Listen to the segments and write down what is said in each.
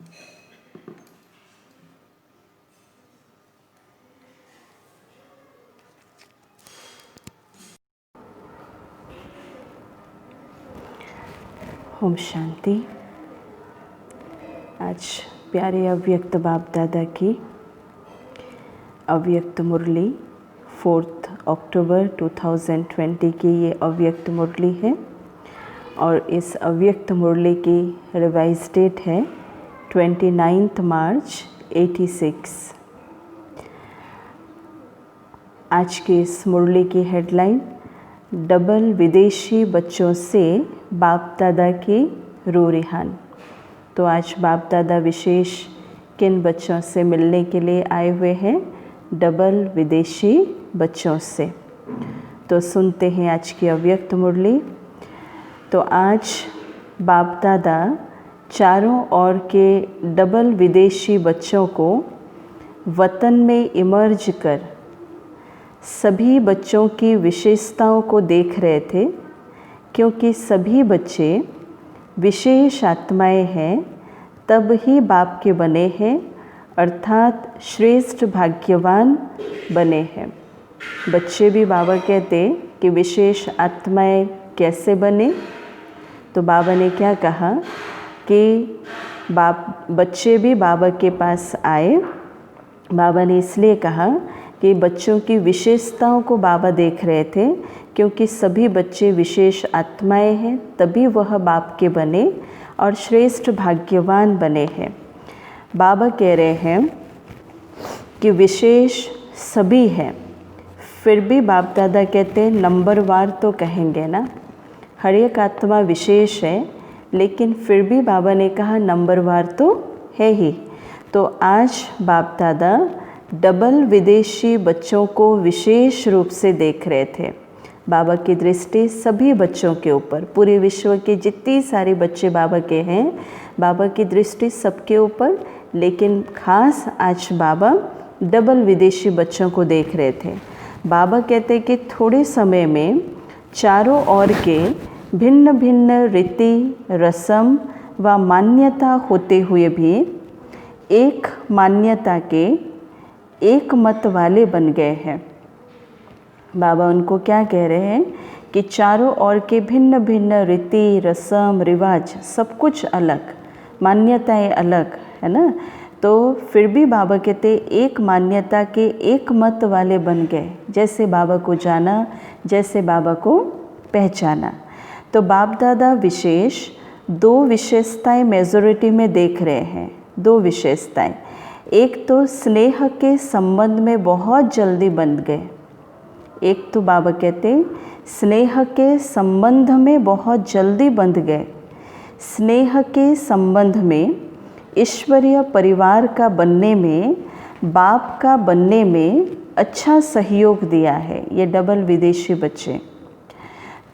ओम शांति। आज प्यारे अव्यक्त बाप दादा की अव्यक्त मुरली 4 अक्टूबर 2020 की ये अव्यक्त मुरली है और इस अव्यक्त मुरली की रिवाइज डेट है 29 मार्च 86। आज की इस मुरली की हेडलाइन डबल विदेशी बच्चों से बाप दादा की रूह-रिहान। तो आज बाप दादा विशेष किन बच्चों से मिलने के लिए आए हुए हैं? डबल विदेशी बच्चों से। तो सुनते हैं आज की अव्यक्त मुरली। तो आज बाप दादा चारों ओर के डबल विदेशी बच्चों को वतन में इमर्ज कर सभी बच्चों की विशेषताओं को देख रहे थे, क्योंकि सभी बच्चे विशेष आत्माएं हैं, तब ही बाप के बने हैं, अर्थात श्रेष्ठ भाग्यवान बने हैं। बच्चे भी बाबा कहते कि विशेष आत्माएं कैसे बने? तो बाबा ने क्या कहा कि बच्चे भी बाबा के पास आए। बाबा ने इसलिए कहा कि बच्चों की विशेषताओं को बाबा देख रहे थे, क्योंकि सभी बच्चे विशेष आत्माएं हैं, तभी वह बाप के बने और श्रेष्ठ भाग्यवान बने हैं। बाबा कह रहे हैं कि विशेष सभी हैं, फिर भी बाप दादा कहते हैं नंबरवार तो कहेंगे ना, हर एक आत्मा विशेष है, लेकिन फिर भी बाबा ने कहा नंबरवार तो है ही। तो आज बाप दादा डबल विदेशी बच्चों को विशेष रूप से देख रहे थे। बाबा की दृष्टि सभी बच्चों के ऊपर, पूरे विश्व के जितनी सारे बच्चे बाबा के हैं, बाबा की दृष्टि सबके ऊपर, लेकिन खास आज बाबा डबल विदेशी बच्चों को देख रहे थे। बाबा कहते कि थोड़े समय में चारों ओर के भिन्न भिन्न रीति रस्म व मान्यता होते हुए भी एक मान्यता के एक मत वाले बन गए हैं। बाबा उनको क्या कह रहे हैं कि चारों ओर के भिन्न भिन्न रीति रस्म रिवाज सब कुछ अलग, मान्यताएं अलग है ना, तो फिर भी बाबा कहते एक मान्यता के एक मत वाले बन गए। जैसे बाबा को जाना, जैसे बाबा को पहचाना। तो बाप दादा विशेष दो विशेषताएं मेजॉरिटी में देख रहे हैं। दो विशेषताएं, एक तो स्नेह के संबंध में बहुत जल्दी बंध गए। एक तो बाबा कहते स्नेह के संबंध में बहुत जल्दी बंध गए। स्नेह के संबंध में, ईश्वरीय परिवार का बनने में, बाप का बनने में अच्छा सहयोग दिया है ये डबल विदेशी बच्चे।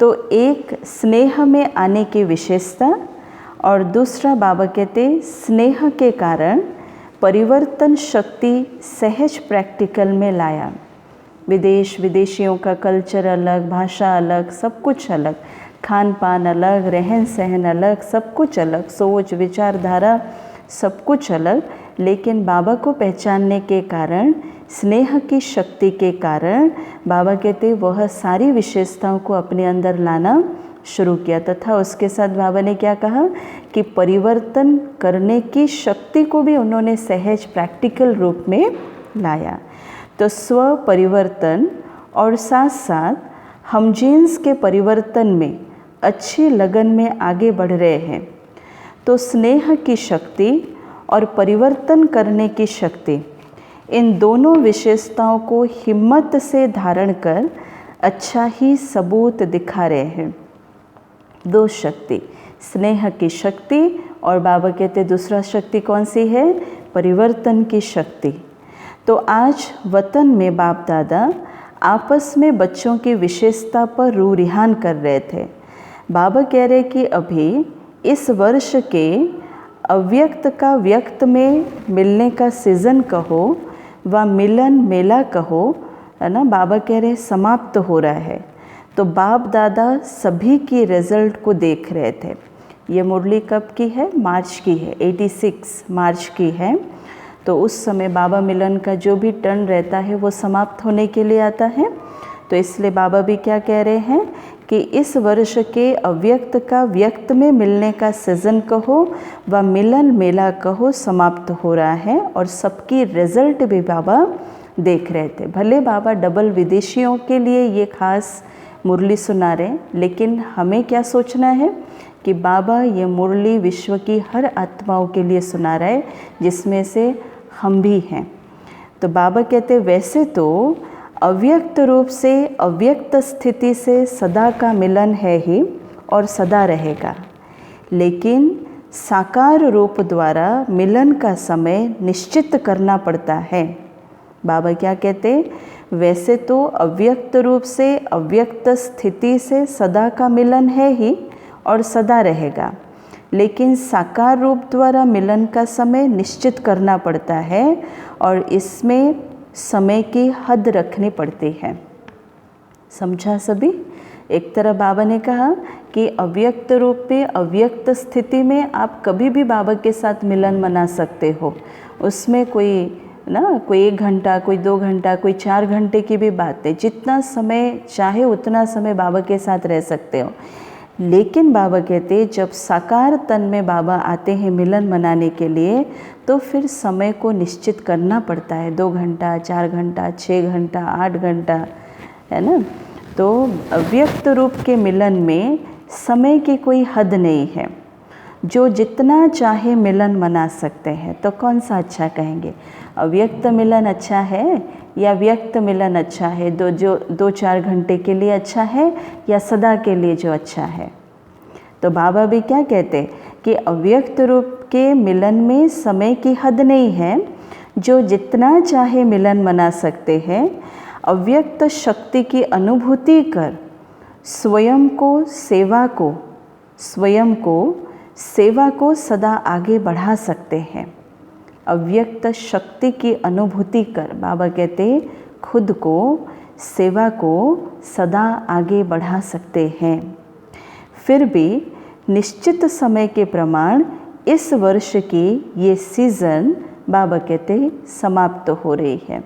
तो एक स्नेह में आने की विशेषता, और दूसरा बाबा कहते स्नेह के कारण परिवर्तन शक्ति सहज प्रैक्टिकल में लाया। विदेशियों का कल्चर अलग, भाषा अलग, सब कुछ अलग, खान पान अलग, रहन सहन अलग, सब कुछ अलग, सोच विचारधारा सब कुछ अलग, लेकिन बाबा को पहचानने के कारण, स्नेह की शक्ति के कारण बाबा कहते वह सारी विशेषताओं को अपने अंदर लाना शुरू किया। तथा उसके साथ बाबा ने क्या कहा कि परिवर्तन करने की शक्ति को भी उन्होंने सहज प्रैक्टिकल रूप में लाया। तो स्व परिवर्तन और साथ साथ हम जीन्स के परिवर्तन में अच्छी लगन में आगे बढ़ रहे हैं। तो स्नेह की शक्ति और परिवर्तन करने की शक्ति, इन दोनों विशेषताओं को हिम्मत से धारण कर अच्छा ही सबूत दिखा रहे हैं। दो शक्ति, स्नेह की शक्ति और बाबा कहते दूसरा शक्ति कौन सी है? परिवर्तन की शक्ति। तो आज वतन में बाप दादा आपस में बच्चों की विशेषता पर रूह-रिहान कर रहे थे। बाबा कह रहे कि अभी इस वर्ष के अव्यक्त का व्यक्त में मिलने का सीज़न कहो व मिलन मेला कहो, है ना, बाबा कह रहे समाप्त हो रहा है। तो बाप दादा सभी की रिजल्ट को देख रहे थे। ये मुरली कब की है? मार्च की है, 86 मार्च की है। तो उस समय बाबा मिलन का जो भी टर्न रहता है वो समाप्त होने के लिए आता है। तो इसलिए बाबा भी क्या कह रहे हैं कि इस वर्ष के अव्यक्त का व्यक्त में मिलने का सीज़न कहो व मिलन मेला कहो समाप्त हो रहा है, और सबकी रिजल्ट भी बाबा देख रहे थे। भले बाबा डबल विदेशियों के लिए ये खास मुरली सुना रहे हैं, लेकिन हमें क्या सोचना है कि बाबा ये मुरली विश्व की हर आत्माओं के लिए सुना रहा है, जिसमें से हम भी हैं। तो बाबा कहते वैसे तो अव्यक्त रूप से अव्यक्त स्थिति से सदा का मिलन है ही और सदा रहेगा, लेकिन साकार रूप द्वारा मिलन का समय निश्चित करना पड़ता है। बाबा क्या कहते? वैसे तो अव्यक्त रूप से अव्यक्त स्थिति से सदा का मिलन है ही और सदा रहेगा, लेकिन साकार रूप द्वारा मिलन का समय निश्चित करना पड़ता है, और इसमें समय की हद रखनी पड़ती है। समझा सभी? एक तरह बाबा ने कहा कि अव्यक्त रूप में अव्यक्त स्थिति में आप कभी भी बाबा के साथ मिलन मना सकते हो, उसमें कोई 1 घंटा, कोई 2 घंटा, कोई 4 घंटे की भी बात है, जितना समय चाहे उतना समय बाबा के साथ रह सकते हो। लेकिन बाबा कहते जब साकार तन में बाबा आते हैं मिलन मनाने के लिए, तो फिर समय को निश्चित करना पड़ता है, 2 घंटा, 4 घंटा, 6 घंटा, 8 घंटा, है ना। तो अव्यक्त रूप के मिलन में समय की कोई हद नहीं है, जो जितना चाहे मिलन मना सकते हैं। तो कौन सा अच्छा कहेंगे? अव्यक्त मिलन अच्छा है या व्यक्त मिलन अच्छा है? 2-4 घंटे के लिए अच्छा है या सदा के लिए जो अच्छा है? तो बाबा भी क्या कहते कि अव्यक्त रूप के मिलन में समय की हद नहीं है, जो जितना चाहे मिलन मना सकते हैं। अव्यक्त शक्ति की अनुभूति कर स्वयं को सेवा को सदा आगे बढ़ा सकते हैं। अव्यक्त शक्ति की अनुभूति कर, बाबा कहते खुद को, सेवा को सदा आगे बढ़ा सकते हैं। फिर भी निश्चित समय के प्रमाण इस वर्ष की ये सीज़न बाबा कहते समाप्त हो रही है,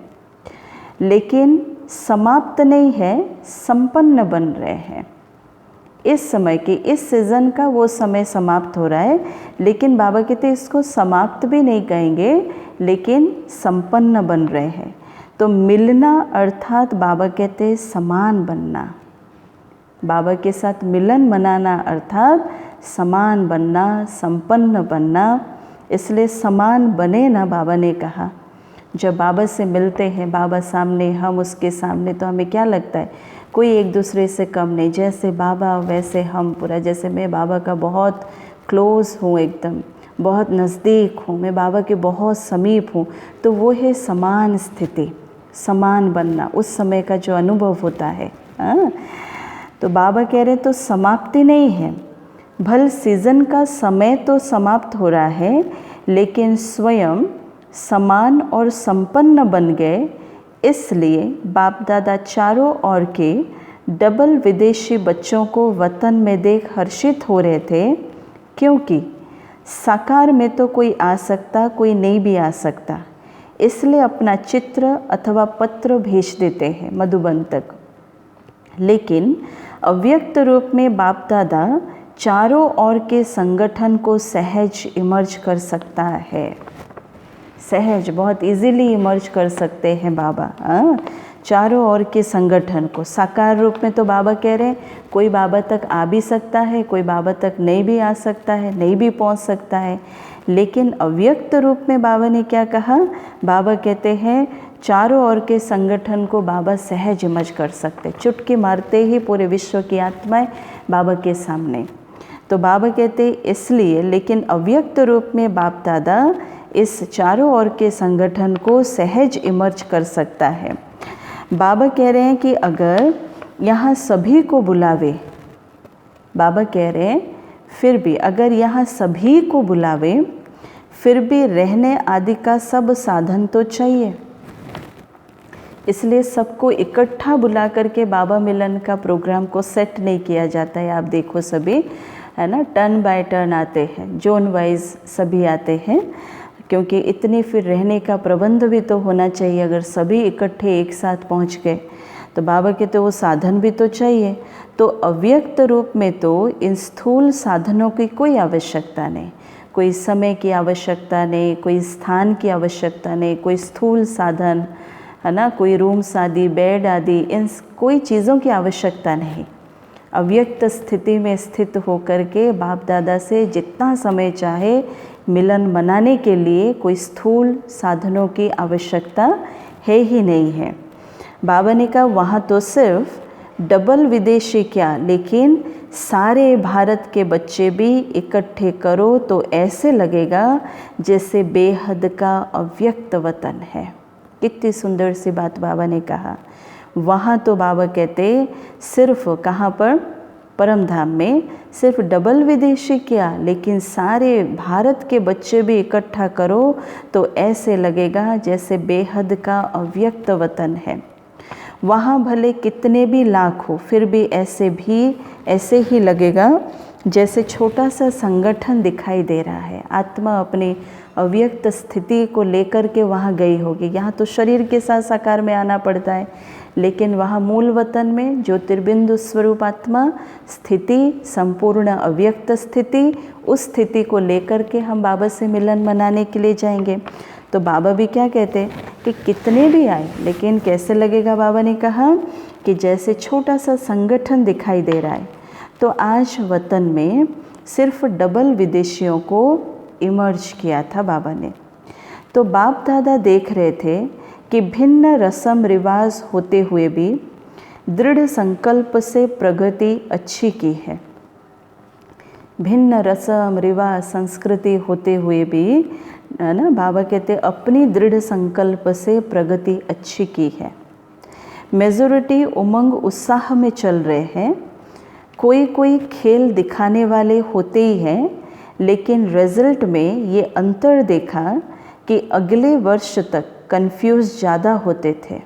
लेकिन समाप्त नहीं है, संपन्न बन रहे हैं। इस समय की, इस सीज़न का वो समय समाप्त हो रहा है, लेकिन बाबा कहते इसको समाप्त भी नहीं कहेंगे, लेकिन संपन्न बन रहे हैं। तो मिलना अर्थात बाबा कहते समान बनना, बाबा के साथ मिलन मनाना अर्थात समान बनना, संपन्न बनना। इसलिए समान बने ना, बाबा ने कहा। जब बाबा से मिलते हैं, बाबा सामने, हम उसके सामने, तो हमें क्या लगता है? कोई एक दूसरे से कम नहीं, जैसे बाबा वैसे हम पूरा। जैसे मैं बाबा का बहुत क्लोज़ हूँ, एकदम बहुत नज़दीक हूँ, मैं बाबा के बहुत समीप हूँ, तो वो है समान स्थिति, समान बनना, उस समय का जो अनुभव होता है। तो बाबा कह रहे तो समाप्ति नहीं है, भल सीज़न का समय तो समाप्त हो रहा है, लेकिन स्वयं समान और संपन्न बन गए। इसलिए बाप दादा चारों ओर के डबल विदेशी बच्चों को वतन में देख हर्षित हो रहे थे, क्योंकि साकार में तो कोई आ सकता, कोई नहीं भी आ सकता। इसलिए अपना चित्र अथवा पत्र भेज देते हैं मधुबन तक। लेकिन अव्यक्त रूप में बाप दादा चारों ओर के संगठन को सहज इमर्ज कर सकता है, सहज, बहुत इजीली इमर्ज कर सकते हैं बाबा। चारों ओर के संगठन को साकार रूप में तो बाबा कह रहे हैं कोई बाबा तक आ भी सकता है, कोई बाबा तक नहीं भी आ सकता है, नहीं भी पहुंच सकता है। लेकिन अव्यक्त रूप में बाबा ने क्या कहा? बाबा कहते हैं चारों ओर के संगठन को बाबा सहज इमर्ज कर सकते, चुटकी मारते ही पूरे विश्व की आत्माएं बाबा के सामने। तो बाबा कहते इसलिए, लेकिन अव्यक्त रूप में बाप दादा इस चारों ओर के संगठन को सहज इमर्ज कर सकता है। बाबा कह रहे हैं कि अगर यहाँ सभी को बुलावे, बाबा कह रहे हैं फिर भी अगर यहाँ सभी को बुलावे, फिर भी रहने आदि का सब साधन तो चाहिए। इसलिए सबको इकट्ठा बुला करके बाबा मिलन का प्रोग्राम को सेट नहीं किया जाता है। आप देखो सभी, है ना, टर्न बाय टर्न आते हैं, जोन वाइज सभी आते हैं, क्योंकि इतनी फिर रहने का प्रबंध भी तो होना चाहिए। अगर सभी इकट्ठे एक साथ पहुंच गए तो बाबा के तो वो साधन भी तो चाहिए। तो अव्यक्त रूप में तो इन स्थूल साधनों की कोई आवश्यकता नहीं, कोई समय की आवश्यकता नहीं, कोई स्थान की आवश्यकता नहीं, कोई स्थूल साधन, है ना, कोई रूम्स आदि, बेड आदि, इन कोई चीज़ों की आवश्यकता नहीं। अव्यक्त स्थिति में स्थित होकर के बाप दादा से जितना समय चाहे मिलन मनाने के लिए कोई स्थूल साधनों की आवश्यकता है ही नहीं है। बाबा ने कहा वहाँ तो सिर्फ डबल विदेशी क्या, लेकिन सारे भारत के बच्चे भी इकट्ठे करो तो ऐसे लगेगा जैसे बेहद का अव्यक्त वतन है। कितनी सुंदर सी बात बाबा ने कहा। वहाँ तो बाबा कहते सिर्फ कहाँ पर, परम धाम में सिर्फ डबल विदेशी क्या, लेकिन सारे भारत के बच्चे भी इकट्ठा करो तो ऐसे लगेगा जैसे बेहद का अव्यक्त वतन है। वहाँ भले कितने भी लाख हो फिर भी ऐसे ही लगेगा जैसे छोटा सा संगठन दिखाई दे रहा है। आत्मा अपनी अव्यक्त स्थिति को लेकर के वहाँ गई होगी। यहाँ तो शरीर के साथ साकार में आना पड़ता है, लेकिन वहाँ मूल वतन में ज्योतिर्बिंदु स्वरूप आत्मा स्थिति, संपूर्ण अव्यक्त स्थिति, उस स्थिति को लेकर के हम बाबा से मिलन मनाने के लिए जाएंगे। तो बाबा भी क्या कहते हैं कि कितने भी आए लेकिन कैसे लगेगा। बाबा ने कहा कि जैसे छोटा सा संगठन दिखाई दे रहा है। तो आज वतन में सिर्फ डबल विदेशियों को इमर्ज किया था बाबा ने। तो बाप दादा देख रहे थे कि भिन्न रस्म रिवाज होते हुए भी दृढ़ संकल्प से प्रगति अच्छी की है। भिन्न रस्म रिवाज संस्कृति होते हुए भी, है ना, बाबा कहते अपनी दृढ़ संकल्प से प्रगति अच्छी की है। मेजॉरिटी उमंग उत्साह में चल रहे हैं। कोई कोई खेल दिखाने वाले होते ही हैं, लेकिन रिजल्ट में ये अंतर देखा कि अगले वर्ष तक कंफ्यूज ज़्यादा होते थे।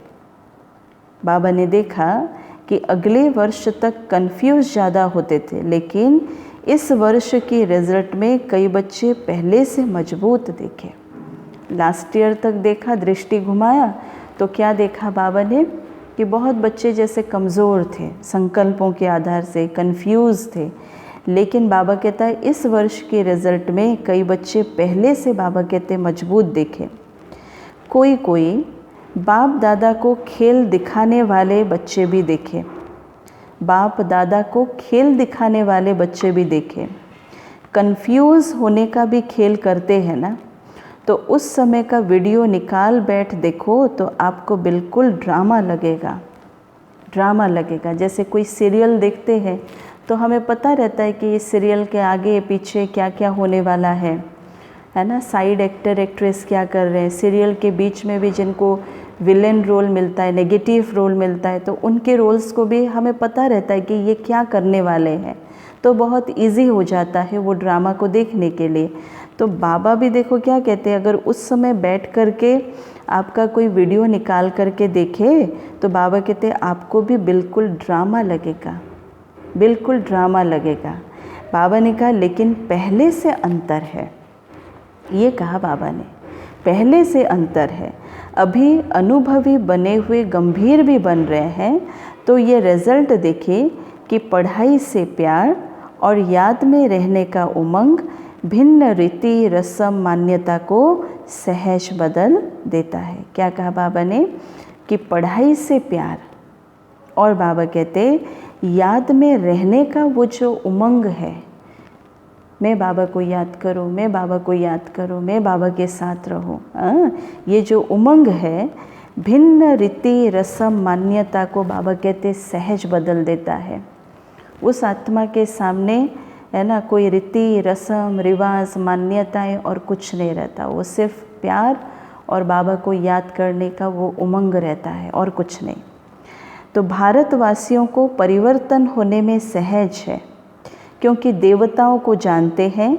बाबा ने देखा कि अगले वर्ष तक कंफ्यूज ज़्यादा होते थे, लेकिन इस वर्ष की रिजल्ट में कई बच्चे पहले से मजबूत दिखे। लास्ट ईयर तक देखा, दृष्टि घुमाया तो क्या देखा बाबा ने कि बहुत बच्चे जैसे कमज़ोर थे, संकल्पों के आधार से कंफ्यूज थे। लेकिन बाबा कहता है इस वर्ष के रिज़ल्ट में कई बच्चे पहले से बाबा कहते मजबूत दिखे। कोई कोई बाप दादा को खेल दिखाने वाले बच्चे भी देखे, बाप दादा को खेल दिखाने वाले बच्चे भी देखे। कंफ्यूज होने का भी खेल करते हैं ना, तो उस समय का वीडियो निकाल बैठ देखो तो आपको बिल्कुल ड्रामा लगेगा। जैसे कोई सीरियल देखते हैं तो हमें पता रहता है कि इस सीरियल के आगे पीछे क्या क्या होने वाला है ना, साइड एक्टर एक्ट्रेस क्या कर रहे हैं। सीरियल के बीच में भी जिनको विलेन रोल मिलता है, नेगेटिव रोल मिलता है, तो उनके रोल्स को भी हमें पता रहता है कि ये क्या करने वाले हैं। तो बहुत इजी हो जाता है वो ड्रामा को देखने के लिए। तो बाबा भी देखो क्या कहते हैं, अगर उस समय बैठ कर के आपका कोई वीडियो निकाल करके देखे तो बाबा कहते हैं आपको भी बिल्कुल ड्रामा लगेगा। बाबा ने कहा लेकिन पहले से अंतर है। ये कहा बाबा ने, पहले से अंतर है। अभी अनुभवी बने हुए गंभीर भी बन रहे हैं। तो ये रिज़ल्ट देखिए कि पढ़ाई से प्यार और याद में रहने का उमंग भिन्न रीति रस्म मान्यता को सहज बदल देता है। क्या कहा बाबा ने कि पढ़ाई से प्यार, और बाबा कहते याद में रहने का वो जो उमंग है, मैं बाबा को याद करूं, मैं बाबा को याद करूं, मैं बाबा के साथ रहूं, ये जो उमंग है भिन्न रीति रस्म मान्यता को बाबा कहते सहज बदल देता है। उस आत्मा के सामने, है ना, कोई रीति रस्म रिवाज मान्यताएं और कुछ नहीं रहता। वो सिर्फ प्यार और बाबा को याद करने का वो उमंग रहता है और कुछ नहीं। तो भारतवासियों को परिवर्तन होने में सहज है, क्योंकि देवताओं को जानते हैं,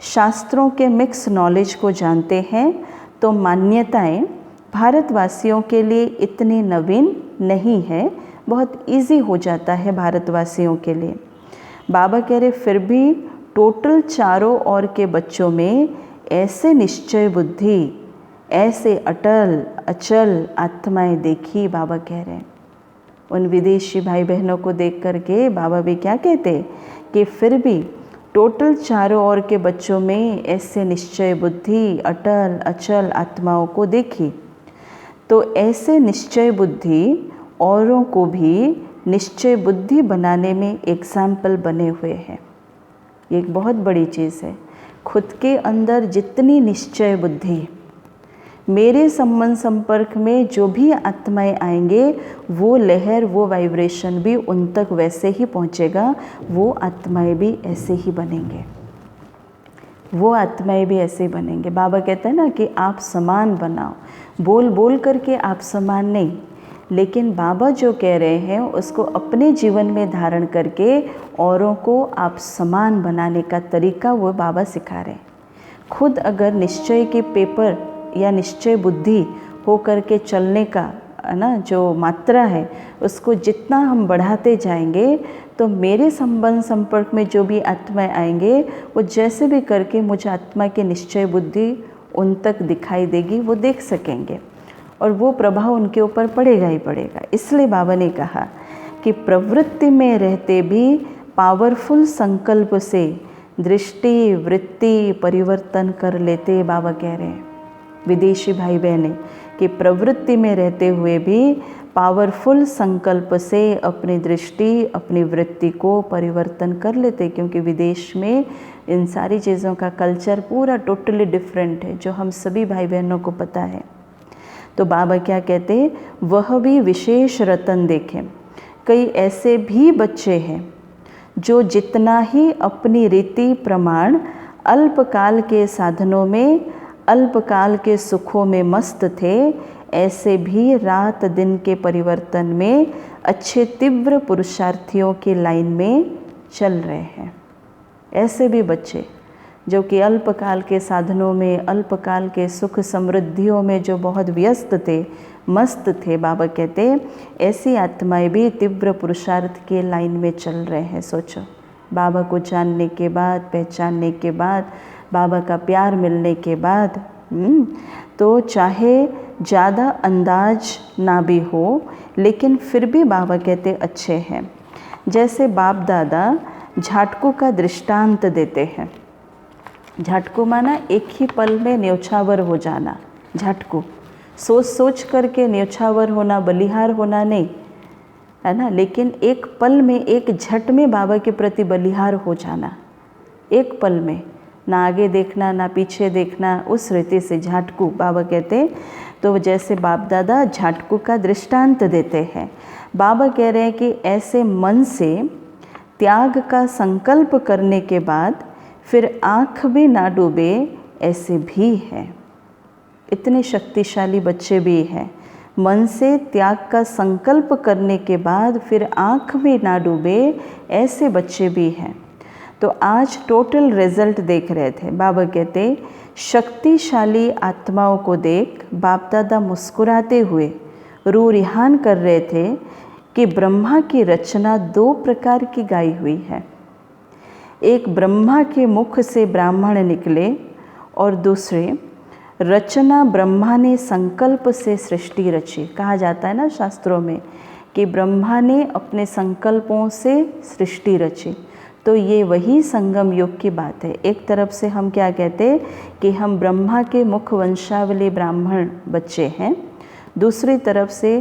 शास्त्रों के मिक्स नॉलेज को जानते हैं। तो मान्यताएं भारतवासियों के लिए इतनी नवीन नहीं है, बहुत इजी हो जाता है भारतवासियों के लिए। बाबा कह रहे फिर भी टोटल चारों ओर के बच्चों में ऐसे निश्चय बुद्धि, ऐसे अटल अचल आत्माएं देखी, बाबा कह रहे हैं। उन विदेशी भाई बहनों को देख करके बाबा भी क्या कहते कि फिर भी टोटल चारों ओर के बच्चों में ऐसे निश्चय बुद्धि, अटल अचल आत्माओं को देखी। तो ऐसे निश्चय बुद्धि औरों को भी निश्चय बुद्धि बनाने में एग्जाम्पल बने हुए हैं। ये एक बहुत बड़ी चीज़ है। खुद के अंदर जितनी निश्चय बुद्धि, मेरे संबंध संपर्क में जो भी आत्माएं आएंगे, वो लहर, वो वाइब्रेशन भी उन तक वैसे ही पहुंचेगा। वो आत्माएं भी ऐसे ही बनेंगे, वो आत्माएं भी ऐसे ही बनेंगे। बाबा कहते हैं ना कि आप समान बनाओ, बोल बोल करके आप समान नहीं, लेकिन बाबा जो कह रहे हैं उसको अपने जीवन में धारण करके औरों को आप समान बनाने का तरीका वो बाबा सिखा रहे हैं। खुद अगर निश्चय के पेपर या निश्चय बुद्धि हो करके चलने का ना जो मात्रा है, उसको जितना हम बढ़ाते जाएंगे तो मेरे संबंध संपर्क में जो भी आत्माएं आएंगे, वो जैसे भी करके मुझे आत्मा की निश्चय बुद्धि उन तक दिखाई देगी, वो देख सकेंगे और वो प्रभाव उनके ऊपर पड़ेगा ही पड़ेगा। इसलिए बाबा ने कहा कि प्रवृत्ति में रहते भी पावरफुल संकल्प से दृष्टि वृत्ति परिवर्तन कर लेते। बाबा कह रहे हैं विदेशी भाई बहने कि प्रवृत्ति में रहते हुए भी पावरफुल संकल्प से अपनी दृष्टि, अपनी वृत्ति को परिवर्तन कर लेते, क्योंकि विदेश में इन सारी चीज़ों का कल्चर पूरा टोटली डिफरेंट है, जो हम सभी भाई बहनों को पता है। तो बाबा क्या कहते, वह भी विशेष रतन देखें। कई ऐसे भी बच्चे हैं जो जितना ही अपनी रीति प्रमाण अल्पकाल के साधनों में, अल्पकाल के सुखों में मस्त थे, ऐसे भी रात दिन के परिवर्तन में अच्छे तीव्र पुरुषार्थियों की लाइन में चल रहे हैं। ऐसे भी बच्चे जो कि अल्पकाल के साधनों में, अल्पकाल के सुख समृद्धियों में जो बहुत व्यस्त थे, मस्त थे, बाबा कहते ऐसी आत्माएं भी तीव्र पुरुषार्थ के लाइन में चल रहे हैं। सोचो, बाबा को जानने के बाद, पहचानने के बाद, बाबा का प्यार मिलने के बाद, तो चाहे ज़्यादा अंदाज ना भी हो, लेकिन फिर भी बाबा कहते अच्छे हैं। जैसे बाप दादा झाटकों का दृष्टांत देते हैं। झटको माना एक ही पल में न्योछावर हो जाना, झटको सोच सोच करके न्योछावर होना, बलिहार होना नहीं, है ना, लेकिन एक पल में, एक झट में बाबा के प्रति बलिहार हो जाना, एक पल में, ना आगे देखना ना पीछे देखना, उस रीति से झाटकू बाबा कहते। तो जैसे बाप दादा झाटकू का दृष्टांत देते हैं, बाबा कह रहे हैं कि ऐसे मन से त्याग का संकल्प करने के बाद फिर आँख भी ना डूबे, ऐसे भी हैं। इतने शक्तिशाली बच्चे भी हैं। मन से त्याग का संकल्प करने के बाद फिर आँख भी ना डूबे, ऐसे बच्चे भी हैं। तो आज टोटल रिजल्ट देख रहे थे। बाबा कहते शक्तिशाली आत्माओं को देख बाप दादा मुस्कुराते हुए रू रिहान कर रहे थे कि ब्रह्मा की रचना दो प्रकार की गाई हुई है। एक ब्रह्मा के मुख से ब्राह्मण निकले और दूसरे रचना ब्रह्मा ने संकल्प से सृष्टि रची। कहा जाता है ना शास्त्रों में कि ब्रह्मा ने अपने संकल्पों से सृष्टि रची। तो ये वही संगम युग की बात है। एक तरफ से हम क्या कहते कि हम ब्रह्मा के मुख वंशावली ब्राह्मण बच्चे हैं, दूसरी तरफ से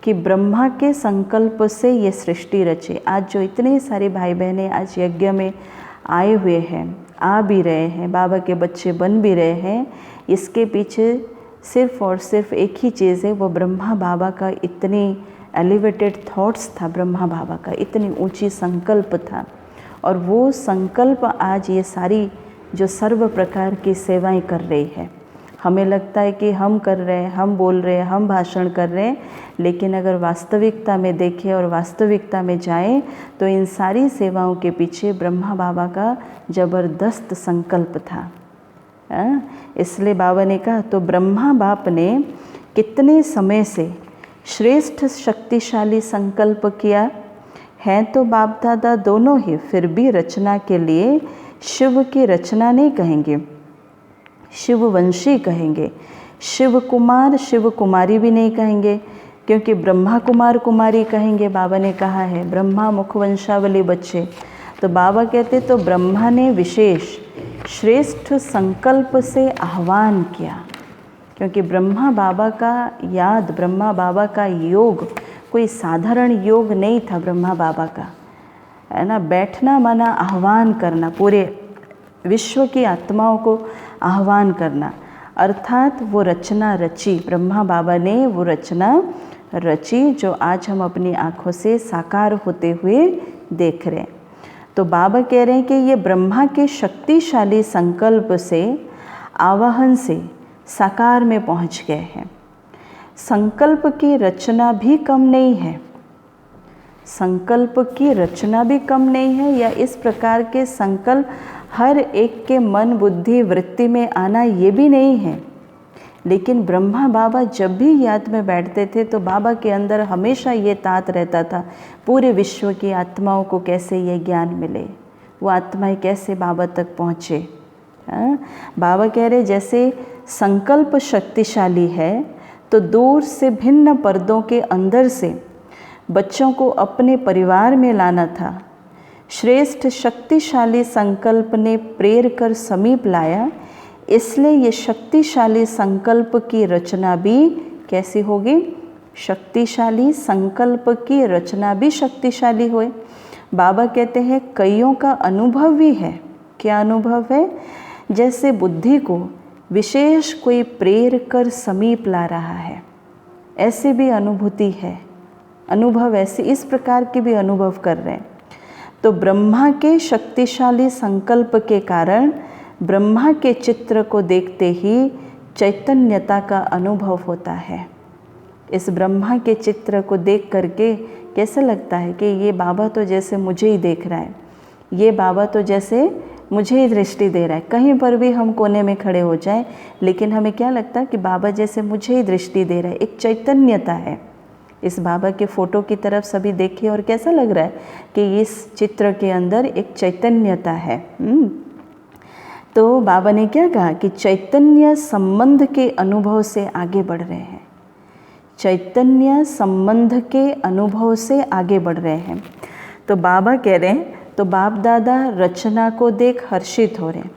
कि ब्रह्मा के संकल्प से ये सृष्टि रची। आज जो इतने सारे भाई बहनें आज यज्ञ में आए हुए हैं, आ भी रहे हैं, बाबा के बच्चे बन भी रहे हैं, इसके पीछे सिर्फ और सिर्फ एक ही चीज़ है, वो ब्रह्मा बाबा का इतनी एलिवेटेड थॉट्स था, ब्रह्मा बाबा का इतनी ऊंची संकल्प था। और वो संकल्प आज ये सारी जो सर्व प्रकार की सेवाएं कर रही है। हमें लगता है कि हम कर रहे हैं, हम बोल रहे हैं, हम भाषण कर रहे हैं, लेकिन अगर वास्तविकता में देखें और वास्तविकता में जाएं तो इन सारी सेवाओं के पीछे ब्रह्मा बाबा का ज़बरदस्त संकल्प था। इसलिए बाबा ने कहा तो ब्रह्मा बाप ने कितने समय से श्रेष्ठ शक्तिशाली संकल्प किया है। तो बाप दादा दोनों ही फिर भी रचना के लिए शिव की रचना नहीं कहेंगे, शिववंशी कहेंगे। शिव कुमार शिव कुमारी भी नहीं कहेंगे, क्योंकि ब्रह्मा कुमार कुमारी कहेंगे। बाबा ने कहा है ब्रह्मा मुखवंशावली बच्चे, तो बाबा कहते तो ब्रह्मा ने विशेष श्रेष्ठ संकल्प से आह्वान किया, क्योंकि ब्रह्मा बाबा का याद, ब्रह्मा बाबा का योग कोई साधारण योग नहीं था। ब्रह्मा बाबा का है ना, बैठना माना आह्वान करना, पूरे विश्व की आत्माओं को आह्वान करना, अर्थात वो रचना रची। ब्रह्मा बाबा ने वो रचना रची जो आज हम अपनी आँखों से साकार होते हुए देख रहे हैं। तो बाबा कह रहे हैं कि ये ब्रह्मा के शक्तिशाली संकल्प से, आवाहन से साकार में पहुंच गए हैं। संकल्प की रचना भी कम नहीं है, संकल्प की रचना भी कम नहीं है, या इस प्रकार के संकल्प हर एक के मन बुद्धि वृत्ति में आना ये भी नहीं है। लेकिन ब्रह्मा बाबा जब भी याद में बैठते थे तो बाबा के अंदर हमेशा ये तात रहता था, पूरे विश्व की आत्माओं को कैसे ये ज्ञान मिले, वो आत्माएं कैसे बाबा तक पहुँचे। बाबा कह रहे जैसे संकल्प शक्तिशाली है तो दूर से भिन्न पर्दों के अंदर से बच्चों को अपने परिवार में लाना था। श्रेष्ठ शक्तिशाली संकल्प ने प्रेर कर समीप लाया, इसलिए ये शक्तिशाली संकल्प की रचना भी कैसी होगी, शक्तिशाली संकल्प की रचना भी शक्तिशाली होए। बाबा कहते हैं कईयों का अनुभव भी है। क्या अनुभव है? जैसे बुद्धि को विशेष कोई प्रेर कर समीप ला रहा है, ऐसी भी अनुभूति है, अनुभव ऐसे इस प्रकार के भी अनुभव कर रहे हैं। तो ब्रह्मा के शक्तिशाली संकल्प के कारण ब्रह्मा के चित्र को देखते ही चैतन्यता का अनुभव होता है। इस ब्रह्मा के चित्र को देख करके कैसा लगता है कि ये बाबा तो जैसे मुझे ही देख रहा है, ये बाबा तो जैसे मुझे ही दृष्टि दे रहा है। कहीं पर भी हम कोने में खड़े हो जाएं, लेकिन हमें क्या लगता है कि बाबा जैसे मुझे ही दृष्टि दे रहा है। एक चैतन्यता है। इस बाबा के फ़ोटो की तरफ सभी देखिए और कैसा लग रहा है कि इस चित्र के अंदर एक चैतन्यता है। तो बाबा ने क्या कहा कि चैतन्य संबंध के अनुभव से आगे बढ़ रहे हैं, चैतन्य संबंध के अनुभव से आगे बढ़ रहे हैं। तो बाबा कह रहे हैं, तो बाप दादा रचना को देख हर्षित हो रहे हैं।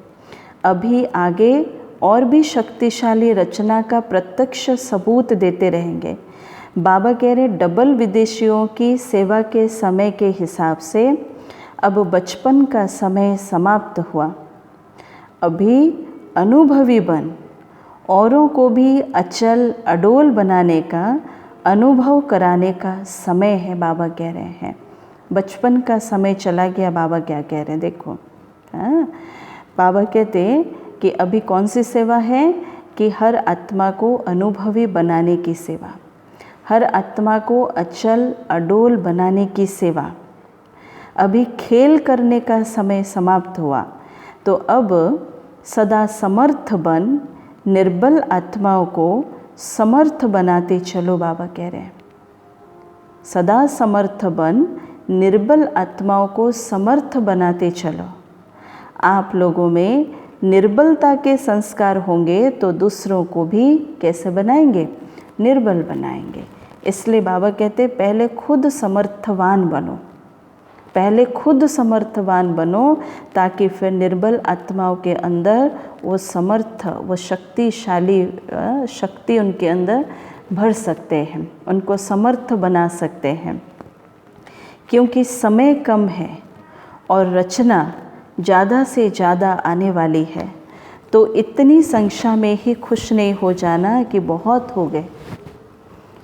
अभी आगे और भी शक्तिशाली रचना का प्रत्यक्ष सबूत देते रहेंगे। बाबा कह रहे डबल विदेशियों की सेवा के समय के हिसाब से अब बचपन का समय समाप्त हुआ। अभी अनुभवी बन औरों को भी अचल अडोल बनाने का, अनुभव कराने का समय है। बाबा कह रहे हैं बचपन का समय चला गया। बाबा क्या कह रहे हैं देखो, बाबा कहते हैं कि अभी कौन सी सेवा है कि हर आत्मा को अनुभवी बनाने की सेवा, हर आत्मा को अचल अडोल बनाने की सेवा। अभी खेल करने का समय समाप्त हुआ, तो अब सदा समर्थ बन निर्बल आत्माओं को समर्थ बनाते चलो। बाबा कह रहे हैं सदा समर्थ बन निर्बल आत्माओं को समर्थ बनाते चलो। आप लोगों में निर्बलता के संस्कार होंगे तो दूसरों को भी कैसे बनाएंगे, निर्बल बनाएंगे। इसलिए बाबा कहते पहले खुद समर्थवान बनो, पहले खुद समर्थवान बनो, ताकि फिर निर्बल आत्माओं के अंदर वो समर्थ, वो शक्तिशाली शक्ति उनके अंदर भर सकते हैं, उनको समर्थ बना सकते हैं। क्योंकि समय कम है और रचना ज़्यादा से ज़्यादा आने वाली है, तो इतनी संख्या में ही खुश नहीं हो जाना कि बहुत हो गए।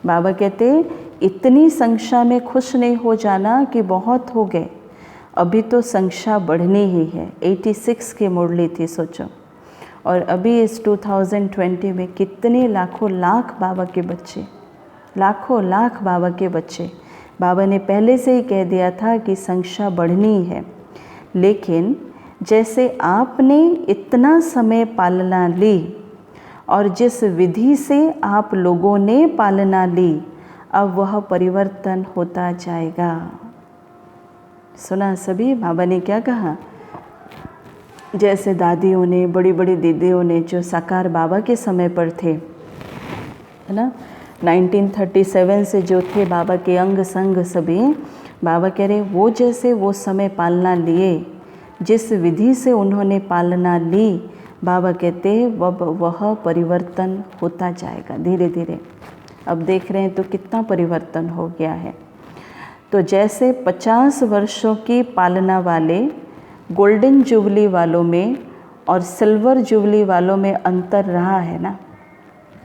बाबा कहते इतनी संख्या में खुश नहीं हो जाना कि बहुत हो गए। अभी तो संख्या बढ़नी ही है। 86 की मुरली थी सोचो, और अभी इस 2020 में कितने लाखों लाख बाबा के बच्चे, लाखों लाख बाबा के बच्चे। बाबा ने पहले से ही कह दिया था कि संख्या बढ़नी है। लेकिन जैसे आपने इतना समय पालना ली और जिस विधि से आप लोगों ने पालना ली, अब वह परिवर्तन होता जाएगा। सुना सभी, बाबा ने क्या कहा, जैसे दादियों ने, बड़ी बड़ी दीदियों ने जो साकार बाबा के समय पर थे, है ना, 1937 से जो थे बाबा के अंग संग सभी, बाबा कह रहे वो जैसे वो समय पालना लिए, जिस विधि से उन्होंने पालना ली, बाबा कहते वह परिवर्तन होता जाएगा धीरे धीरे। अब देख रहे हैं तो कितना परिवर्तन हो गया है। तो जैसे 50 वर्षों की पालना वाले गोल्डन जुबली वालों में और सिल्वर जुबली वालों में अंतर रहा है ना,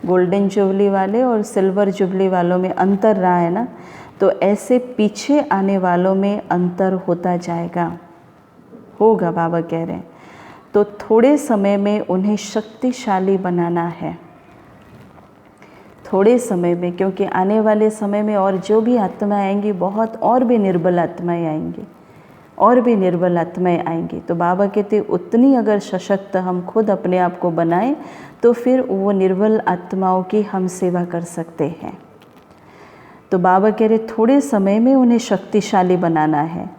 गोल्डन जुबली वाले और सिल्वर जुबली वालों में अंतर रहा है ना, तो ऐसे पीछे आने वालों में अंतर होता जाएगा, होगा बाबा कह रहे हैं। तो थोड़े समय में उन्हें शक्तिशाली बनाना है, थोड़े समय में, क्योंकि आने वाले समय में और जो भी आत्माएं आएंगी बहुत और भी निर्बल आत्माएं आएंगी, और भी निर्बल आत्माएं आएंगी। तो बाबा कहते उतनी अगर सशक्त हम खुद अपने आप को बनाएं तो फिर वो निर्बल आत्माओं की हम सेवा कर सकते हैं। तो बाबा कह रहे थोड़े समय में उन्हें शक्तिशाली बनाना है।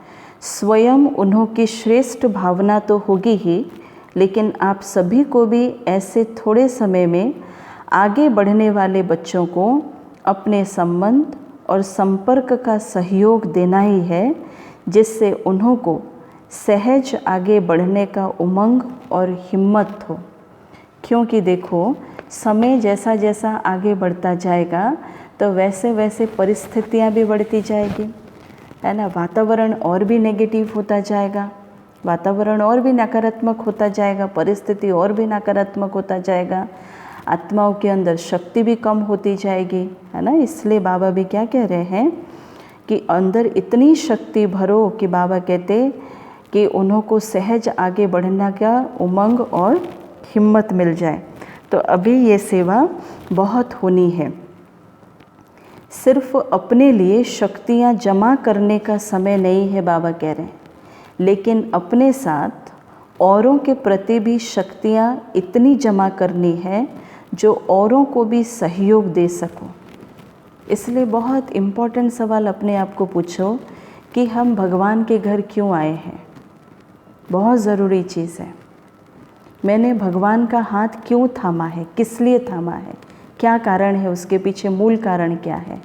स्वयं उन्हों की श्रेष्ठ भावना तो होगी ही, लेकिन आप सभी को भी ऐसे थोड़े समय में आगे बढ़ने वाले बच्चों को अपने संबंध और संपर्क का सहयोग देना ही है, जिससे उन्हों को सहज आगे बढ़ने का उमंग और हिम्मत हो। क्योंकि देखो समय जैसा जैसा आगे बढ़ता जाएगा तो वैसे वैसे परिस्थितियाँ भी बढ़ती जाएगी, है ना, वातावरण और भी नेगेटिव होता जाएगा, वातावरण और भी नकारात्मक होता जाएगा, परिस्थिति और भी नकारात्मक होता जाएगा, आत्माओं के अंदर शक्ति भी कम होती जाएगी, है ना। इसलिए बाबा भी क्या कह रहे हैं कि अंदर इतनी शक्ति भरो कि बाबा कहते कि उन्हों को सहज आगे बढ़ने का उमंग और हिम्मत मिल जाए। तो अभी ये सेवा बहुत होनी है। सिर्फ अपने लिए शक्तियाँ जमा करने का समय नहीं है, बाबा कह रहे हैं, लेकिन अपने साथ औरों के प्रति भी शक्तियाँ इतनी जमा करनी है जो औरों को भी सहयोग दे सको। इसलिए बहुत इम्पोर्टेंट सवाल अपने आप को पूछो कि हम भगवान के घर क्यों आए हैं। बहुत ज़रूरी चीज़ है। मैंने भगवान का हाथ क्यों थामा है, किस लिए थामा है, क्या कारण है, उसके पीछे मूल कारण क्या है।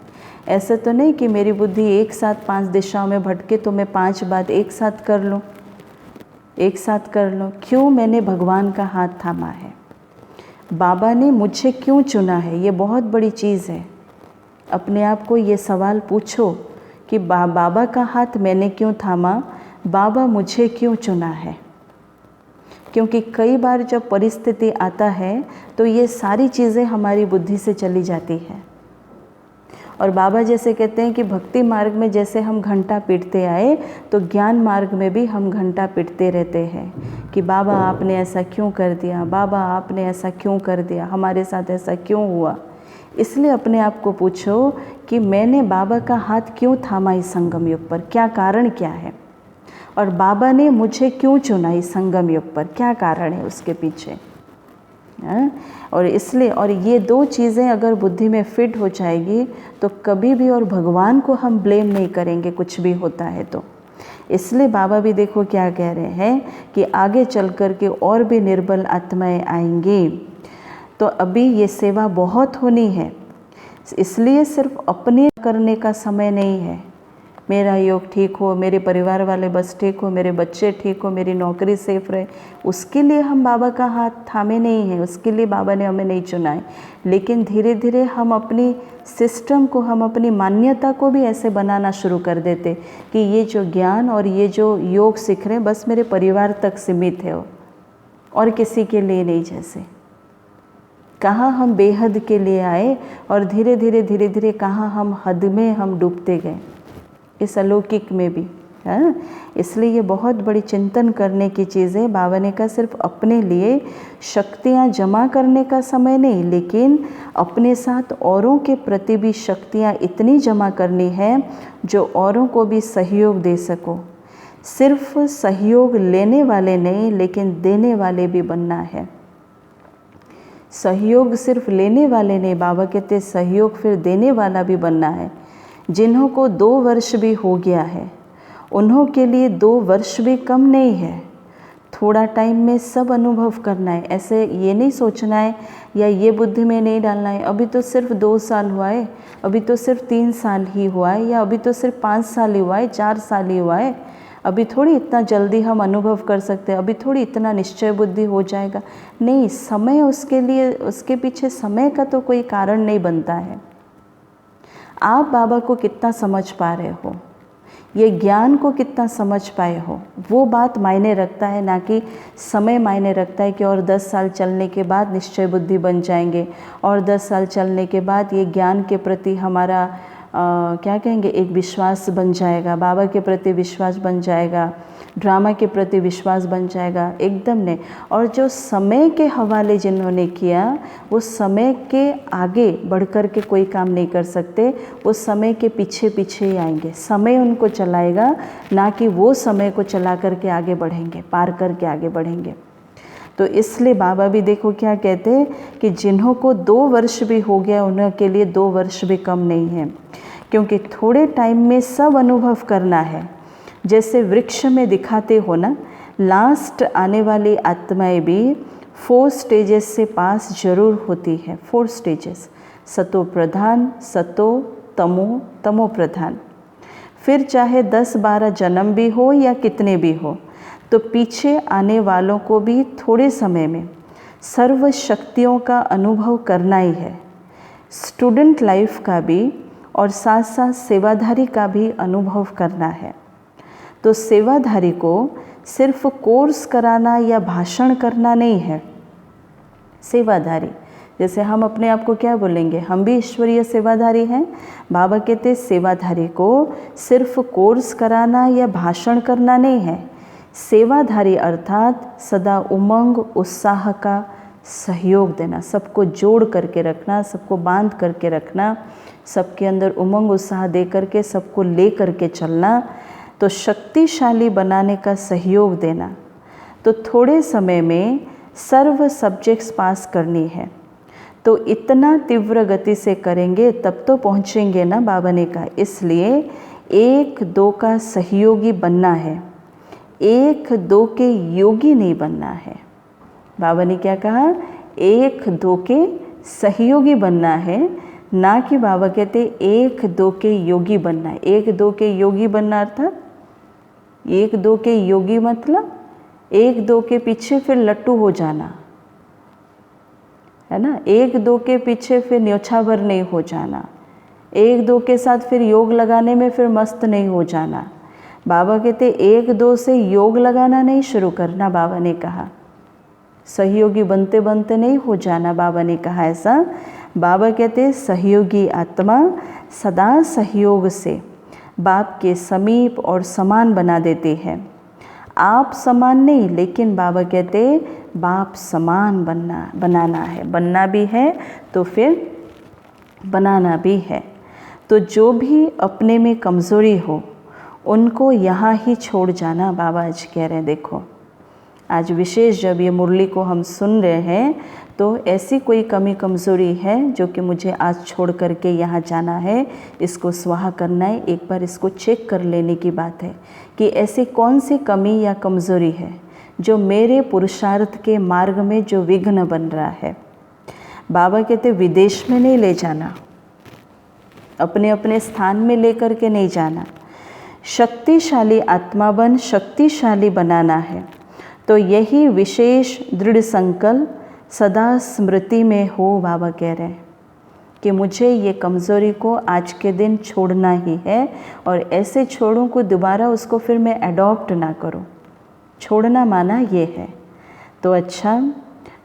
ऐसा तो नहीं कि मेरी बुद्धि एक साथ 5 दिशाओं में भटके तो मैं 5 बात एक साथ कर लूँ, एक साथ कर लो। क्यों मैंने भगवान का हाथ थामा है, बाबा ने मुझे क्यों चुना है, ये बहुत बड़ी चीज़ है। अपने आप को ये सवाल पूछो कि बाबा का हाथ मैंने क्यों थामा, बाबा मुझे क्यों चुना है। क्योंकि कई बार जब परिस्थिति आता है तो ये सारी चीज़ें हमारी बुद्धि से चली जाती है। और बाबा जैसे कहते हैं कि भक्ति मार्ग में जैसे हम घंटा पीटते आए तो ज्ञान मार्ग में भी हम घंटा पीटते रहते हैं कि बाबा आपने ऐसा क्यों कर दिया, बाबा आपने ऐसा क्यों कर दिया, हमारे साथ ऐसा क्यों हुआ। इसलिए अपने आप को पूछो कि मैंने बाबा का हाथ क्यों थामा इस संगम युग पर, क्या कारण क्या है, और बाबा ने मुझे क्यों चुना इस संगम युग पर, क्या कारण है उसके पीछे। और इसलिए, और ये 2 चीज़ें अगर बुद्धि में फिट हो जाएगी तो कभी भी और भगवान को हम ब्लेम नहीं करेंगे कुछ भी होता है तो। इसलिए बाबा भी देखो क्या कह रहे हैं कि आगे चल कर के और भी निर्बल आत्माएं आएंगी। तो अभी ये सेवा बहुत होनी है, इसलिए सिर्फ अपने करने का समय नहीं है। मेरा योग ठीक हो, मेरे परिवार वाले बस ठीक हो, मेरे बच्चे ठीक हो, मेरी नौकरी सेफ रहे, उसके लिए हम बाबा का हाथ थामे नहीं हैं, उसके लिए बाबा ने हमें नहीं चुना है। लेकिन धीरे धीरे हम अपनी सिस्टम को, हम अपनी मान्यता को भी ऐसे बनाना शुरू कर देते कि ये जो ज्ञान और ये जो योग सीख रहे हैं बस मेरे परिवार तक सीमित है और किसी के लिए नहीं। जैसे कहाँ हम बेहद के लिए आए और धीरे धीरे कहाँ हम हद में हम डूबते गए, इस अलौकिक में भी है। इसलिए ये बहुत बड़ी चिंतन करने की चीज़ है। बाबा ने कहा सिर्फ अपने लिए शक्तियाँ जमा करने का समय नहीं, लेकिन अपने साथ औरों के प्रति भी शक्तियाँ इतनी जमा करनी है जो औरों को भी सहयोग दे सको। सिर्फ सहयोग लेने वाले नहीं, लेकिन देने वाले भी बनना है। सहयोग सिर्फ लेने वाले नहीं, बाबा कहते सहयोग फिर देने वाला भी बनना है। जिन्हों को 2 वर्ष भी हो गया है उन्हों के लिए 2 वर्ष भी कम नहीं है। थोड़ा टाइम में सब अनुभव करना है, ऐसे ये नहीं सोचना है या ये बुद्धि में नहीं डालना है अभी तो सिर्फ 2 साल हुआ है, अभी तो सिर्फ 3 साल ही हुआ है, या अभी तो सिर्फ 5 साल ही हुआ है, 4 साल ही हुआ है, अभी थोड़ी इतना जल्दी हम अनुभव कर सकते हैं, अभी थोड़ी इतना निश्चय बुद्धि हो जाएगा। नहीं, समय उसके लिए, उसके पीछे समय का तो कोई कारण नहीं बनता है। आप बाबा को कितना समझ पा रहे हो, ये ज्ञान को कितना समझ पाए हो, वो बात मायने रखता है, ना कि समय मायने रखता है कि और 10 साल चलने के बाद निश्चय बुद्धि बन जाएंगे और 10 साल चलने के बाद ये ज्ञान के प्रति हमारा क्या कहेंगे, एक विश्वास बन जाएगा, बाबा के प्रति विश्वास बन जाएगा, ड्रामा के प्रति विश्वास बन जाएगा, एकदम नहीं। और जो समय के हवाले जिन्होंने किया वो समय के आगे बढ़कर के कोई काम नहीं कर सकते, वो समय के पीछे पीछे ही आएंगे, समय उनको चलाएगा, ना कि वो समय को चला करके आगे बढ़ेंगे, पार करके आगे बढ़ेंगे। तो इसलिए बाबा भी देखो क्या कहते हैं कि जिन्हों को 2 वर्ष भी हो गया उनके लिए 2 वर्ष भी कम नहीं है, क्योंकि थोड़े टाइम में सब अनुभव करना है। जैसे वृक्ष में दिखाते हो ना, लास्ट आने वाली आत्माएं भी 4 स्टेजेस से पास जरूर होती है। 4 स्टेजेस, सतो प्रधान, सतो, तमो, तमो प्रधान। फिर चाहे 10-12 जन्म भी हो या कितने भी हो, तो पीछे आने वालों को भी थोड़े समय में सर्व शक्तियों का अनुभव करना ही है। स्टूडेंट लाइफ का भी और साथ साथ सेवाधारी का भी अनुभव करना है। तो सेवाधारी को सिर्फ कोर्स कराना या भाषण करना नहीं है। सेवाधारी, जैसे हम अपने आप को क्या बोलेंगे, हम भी ईश्वरीय सेवाधारी हैं। बाबा कहते सेवाधारी को सिर्फ कोर्स कराना या भाषण करना नहीं है। सेवाधारी अर्थात सदा उमंग उत्साह का सहयोग देना, सबको जोड़ करके रखना, सबको बांध करके रखना, सबके अंदर उमंग उत्साह दे करके सबको ले करके चलना, तो शक्तिशाली बनाने का सहयोग देना। तो थोड़े समय में सर्व सब्जेक्ट्स पास करनी है, तो इतना तीव्र गति से करेंगे तब तो पहुँचेंगे ना, बाबा ने कहा। इसलिए 1-2 का सहयोगी बनना है, 1-2 के योगी नहीं बनना है। बाबा ने क्या कहा, 1-2 के सहयोगी बनना है, ना कि बाबा कहते 1-2 के योगी बनना है। 1-2 के योगी बनना अर्थात 1-2 के योगी मतलब 1-2 के पीछे फिर लट्टू हो जाना है ना, 1-2 के पीछे फिर न्योछावर नहीं हो जाना, 1-2 के साथ फिर योग लगाने में फिर मस्त नहीं हो जाना। बाबा कहते 1-2 से योग लगाना नहीं शुरू करना, बाबा ने कहा सहयोगी बनते बनते नहीं हो जाना, बाबा ने कहा ऐसा। बाबा कहते सहयोगी आत्मा सदा सहयोग से बाप के समीप और समान बना देते हैं। आप समान नहीं, लेकिन बाबा कहते बाप समान बनाना है, बनना भी है तो फिर बनाना भी है। तो जो भी अपने में कमज़ोरी हो उनको यहाँ ही छोड़ जाना, बाबा आज कह रहे हैं। देखो आज विशेष जब ये मुरली को हम सुन रहे हैं तो ऐसी कोई कमी कमज़ोरी है जो कि मुझे आज छोड़ करके यहाँ जाना है, इसको स्वाहा करना है। एक बार इसको चेक कर लेने की बात है कि ऐसी कौन सी कमी या कमज़ोरी है जो मेरे पुरुषार्थ के मार्ग में जो विघ्न बन रहा है। बाबा कहते विदेश में नहीं ले जाना, अपने अपने स्थान में लेकर के नहीं जाना, शक्तिशाली आत्मा बन शक्तिशाली बनाना है। तो यही विशेष दृढ़ संकल्प सदा स्मृति में हो। बाबा कह रहे हैं कि मुझे ये कमज़ोरी को आज के दिन छोड़ना ही है, और ऐसे छोड़ूं को दोबारा उसको फिर मैं अडॉप्ट ना करूं। छोड़ना माना ये है। तो अच्छा,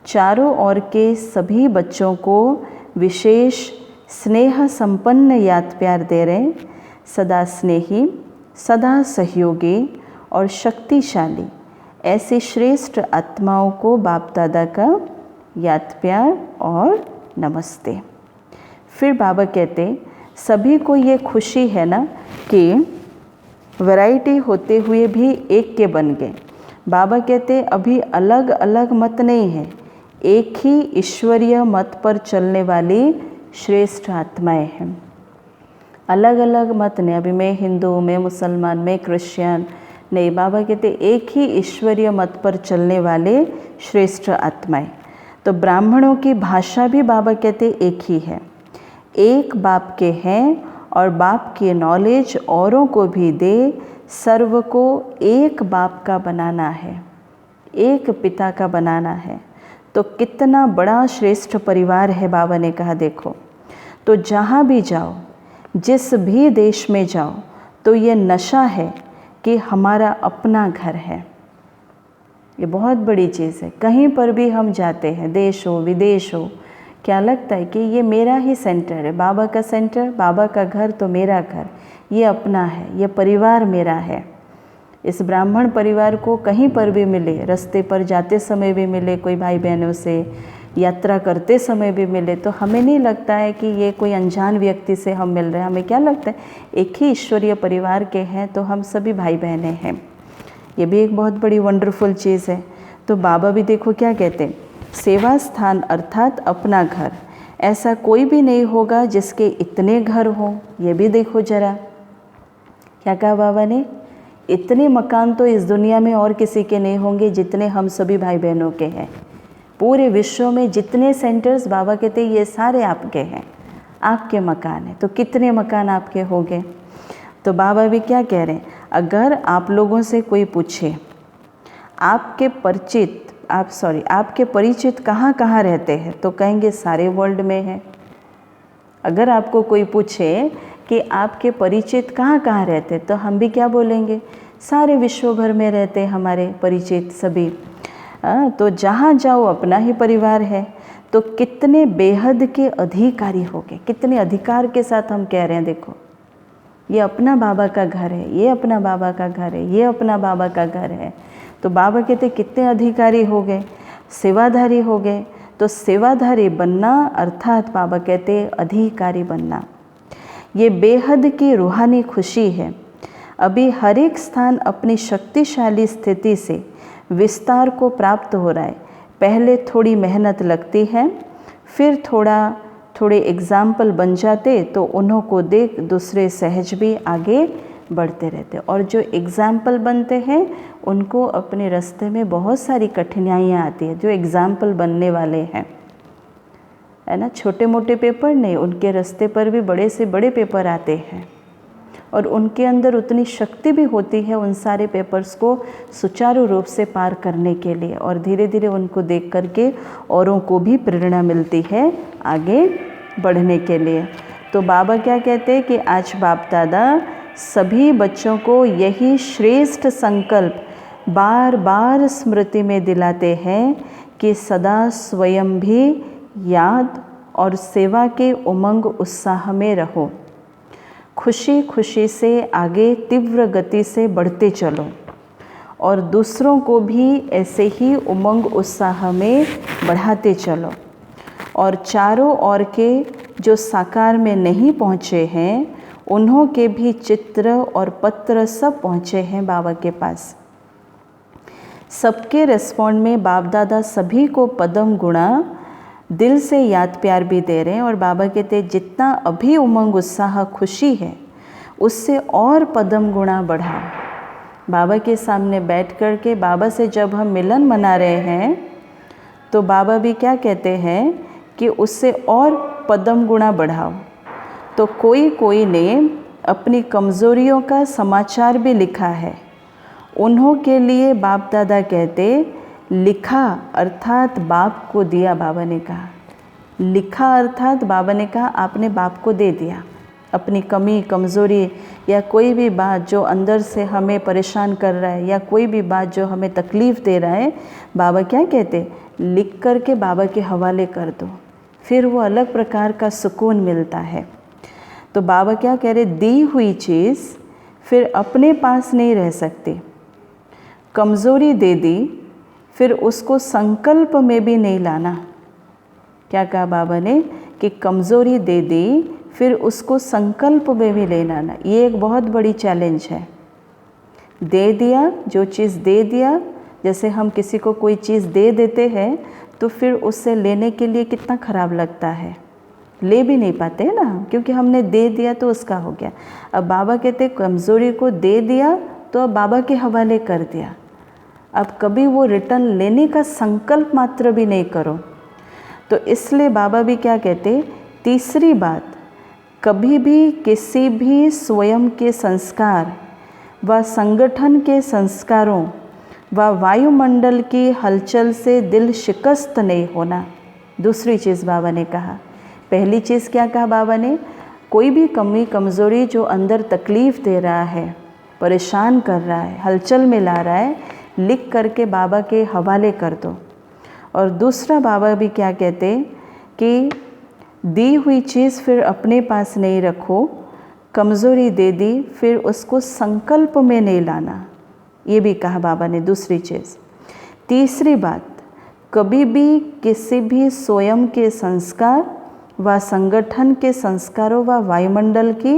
चारों ओर के सभी बच्चों को विशेष स्नेह संपन्न याद प्यार दे रहे, सदा स्नेही, सदा सहयोगी और शक्तिशाली ऐसी श्रेष्ठ आत्माओं को बाप दादा का याद प्यार और नमस्ते। फिर बाबा कहते सभी को ये खुशी है ना कि वैरायटी होते हुए भी एक के बन गए। बाबा कहते अभी अलग अलग मत नहीं है, एक ही ईश्वरीय मत पर चलने वाली श्रेष्ठ आत्माएं हैं। अलग अलग मत नहीं, अभी मैं हिंदू, मैं मुसलमान, मैं क्रिश्चियन नहीं, बाबा कहते एक ही ईश्वरीय मत पर चलने वाले श्रेष्ठ आत्माएं। तो ब्राह्मणों की भाषा भी बाबा कहते एक ही है, एक बाप के हैं और बाप की नॉलेज औरों को भी दे। सर्व को एक बाप का बनाना है, एक पिता का बनाना है। तो कितना बड़ा श्रेष्ठ परिवार है। बाबा ने कहा देखो, तो जहाँ भी जाओ, जिस भी देश में जाओ, तो ये नशा है कि हमारा अपना घर है। ये बहुत बड़ी चीज़ है। कहीं पर भी हम जाते हैं, देश हो विदेश हो, क्या लगता है कि ये मेरा ही सेंटर है, बाबा का सेंटर, बाबा का घर तो मेरा घर, ये अपना है, ये परिवार मेरा है। इस ब्राह्मण परिवार को कहीं पर भी मिले, रास्ते पर जाते समय भी मिले, कोई भाई बहनों से यात्रा करते समय भी मिले, तो हमें नहीं लगता है कि ये कोई अनजान व्यक्ति से हम मिल रहे हैं। हमें क्या लगता है, एक ही ईश्वरीय परिवार के हैं, तो हम सभी भाई बहनें हैं। ये भी एक बहुत बड़ी वंडरफुल चीज़ है। तो बाबा भी देखो क्या कहते हैं, सेवा स्थान अर्थात अपना घर, ऐसा कोई भी नहीं होगा जिसके इतने घर हों। ये भी देखो जरा, क्या कहा बाबा ने, इतने मकान तो इस दुनिया में और किसी के नहीं होंगे जितने हम सभी भाई बहनों के हैं। पूरे विश्व में जितने सेंटर्स, बाबा कहते हैं ये सारे आपके हैं, आपके मकान हैं। तो कितने मकान आपके होंगे। तो बाबा भी क्या कह रहे हैं, अगर आप लोगों से कोई पूछे आपके परिचित कहाँ कहाँ रहते हैं, तो कहेंगे सारे वर्ल्ड में हैं। अगर आपको कोई पूछे कि आपके परिचित कहाँ कहाँ रहते, तो हम भी क्या बोलेंगे, सारे विश्व भर में रहते हैं हमारे परिचित सभी। तो जहाँ जाओ अपना ही परिवार है। तो कितने बेहद के अधिकारी हो गए, कितने अधिकार के साथ हम कह रहे हैं, देखो ये अपना बाबा का घर है, ये अपना बाबा का घर है, ये अपना बाबा का घर है। तो बाबा कहते कितने अधिकारी हो गए, सेवाधारी हो गए। तो सेवाधारी बनना अर्थात बाबा कहते अधिकारी बनना, ये बेहद की रूहानी खुशी है। अभी हर एक स्थान अपनी शक्तिशाली स्थिति से विस्तार को प्राप्त हो रहा है। पहले थोड़ी मेहनत लगती है, फिर थोड़े एग्जाम्पल बन जाते, तो उन्हों को देख दूसरे सहज भी आगे बढ़ते रहते। और जो एग्जाम्पल बनते हैं उनको अपने रास्ते में बहुत सारी कठिनाइयाँ आती है, जो एग्जाम्पल बनने वाले हैं, है ना। छोटे मोटे पेपर नहीं, उनके रास्ते पर भी बड़े से बड़े पेपर आते हैं, और उनके अंदर उतनी शक्ति भी होती है उन सारे पेपर्स को सुचारू रूप से पार करने के लिए। और धीरे धीरे उनको देख करके औरों को भी प्रेरणा मिलती है आगे बढ़ने के लिए। तो बाबा क्या कहते हैं कि आज बाप दादा सभी बच्चों को यही श्रेष्ठ संकल्प बार बार स्मृति में दिलाते हैं कि सदा स्वयं भी याद और सेवा के उमंग उत्साह में रहो। खुशी खुशी से आगे तीव्र गति से बढ़ते चलो और दूसरों को भी ऐसे ही उमंग उत्साह में बढ़ाते चलो। और चारों ओर के जो साकार में नहीं पहुँचे हैं, उन्हों के भी चित्र और पत्र सब पहुँचे हैं बाबा के पास। सबके रेस्पॉन्ड में बाप दादा सभी को पदम गुणा दिल से याद प्यार भी दे रहे हैं। और बाबा कहते हैं जितना अभी उमंग उत्साह खुशी है, उससे और पदम गुणा बढ़ाओ। बाबा के सामने बैठ कर के बाबा से जब हम मिलन मना रहे हैं, तो बाबा भी क्या कहते हैं कि उससे और पदम गुणा बढ़ाओ। तो कोई ने अपनी कमज़ोरियों का समाचार भी लिखा है। उन्हों के लिए बाप दादा कहते लिखा अर्थात बाप को दिया। बाबा ने कहा लिखा अर्थात बाबा ने कहा आपने बाप को दे दिया। अपनी कमी कमज़ोरी या कोई भी बात जो अंदर से हमें परेशान कर रहा है या कोई भी बात जो हमें तकलीफ़ दे रहा है, बाबा क्या कहते लिख कर के बाबा के हवाले कर दो, फिर वो अलग प्रकार का सुकून मिलता है। तो बाबा क्या कह रहे, दी हुई चीज़ फिर अपने पास नहीं रह सकती। कमज़ोरी दे दी फिर उसको संकल्प में भी नहीं लाना। क्या कहा बाबा ने कि कमज़ोरी दे दी फिर उसको संकल्प में भी ले लाना। ये एक बहुत बड़ी चैलेंज है। दे दिया, जो चीज़ दे दिया, जैसे हम किसी को कोई चीज़ दे देते हैं तो फिर उससे लेने के लिए कितना ख़राब लगता है, ले भी नहीं पाते हैं ना, क्योंकि हमने दे दिया तो उसका हो गया। अब बाबा कहते कमज़ोरी को दे दिया तो अब बाबा के हवाले कर दिया। अब कभी वो रिटर्न लेने का संकल्प मात्र भी नहीं करो। तो इसलिए बाबा भी क्या कहते, तीसरी बात, कभी भी किसी भी स्वयं के संस्कार व संगठन के संस्कारों व वायुमंडल की हलचल से दिल शिकस्त नहीं होना। दूसरी चीज़ बाबा ने कहा। पहली चीज़ क्या कहा बाबा ने, कोई भी कमी कमज़ोरी जो अंदर तकलीफ़ दे रहा है, परेशान कर रहा है, हलचल में ला रहा है, लिख करके बाबा के हवाले कर दो। और दूसरा बाबा भी क्या कहते कि दी हुई चीज़ फिर अपने पास नहीं रखो, कमज़ोरी दे दी फिर उसको संकल्प में नहीं लाना। ये भी कहा बाबा ने दूसरी चीज़। तीसरी बात, कभी भी किसी भी स्वयं के संस्कार व संगठन के संस्कारों व वायुमंडल की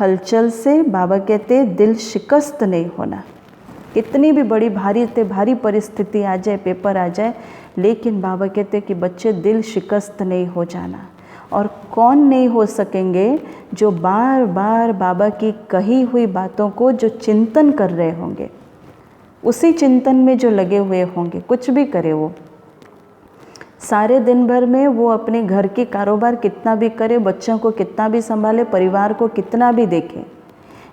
हलचल से बाबा कहते दिल शिकस्त नहीं होना। कितनी भी बड़ी भारी परिस्थिति आ जाए, पेपर आ जाए, लेकिन बाबा कहते कि बच्चे दिल शिकस्त नहीं हो जाना। और कौन नहीं हो सकेंगे, जो बार बार बाबा की कही हुई बातों को जो चिंतन कर रहे होंगे, उसी चिंतन में जो लगे हुए होंगे, कुछ भी करे वो सारे दिन भर में, वो अपने घर के कारोबार कितना भी करे, बच्चों को कितना भी संभाले, परिवार को कितना भी देखे,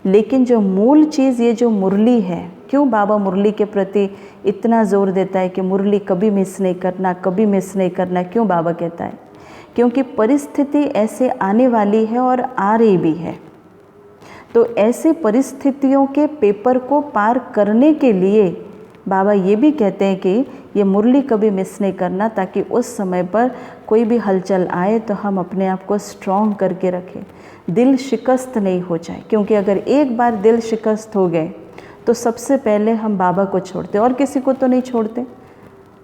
लेकिन जो मूल चीज़ ये जो मुरली है, क्यों बाबा मुरली के प्रति इतना ज़ोर देता है कि मुरली कभी मिस नहीं करना, कभी मिस नहीं करना, क्यों बाबा कहता है? क्योंकि परिस्थिति ऐसे आने वाली है और आ रही भी है। तो ऐसे परिस्थितियों के पेपर को पार करने के लिए बाबा ये भी कहते हैं कि ये मुरली कभी मिस नहीं करना, ताकि उस समय पर कोई भी हलचल आए तो हम अपने आप को स्ट्रॉन्ग करके रखें, दिल शिकस्त नहीं हो जाए। क्योंकि अगर एक बार दिल शिकस्त हो गए तो सबसे पहले हम बाबा को छोड़ते, और किसी को तो नहीं छोड़ते,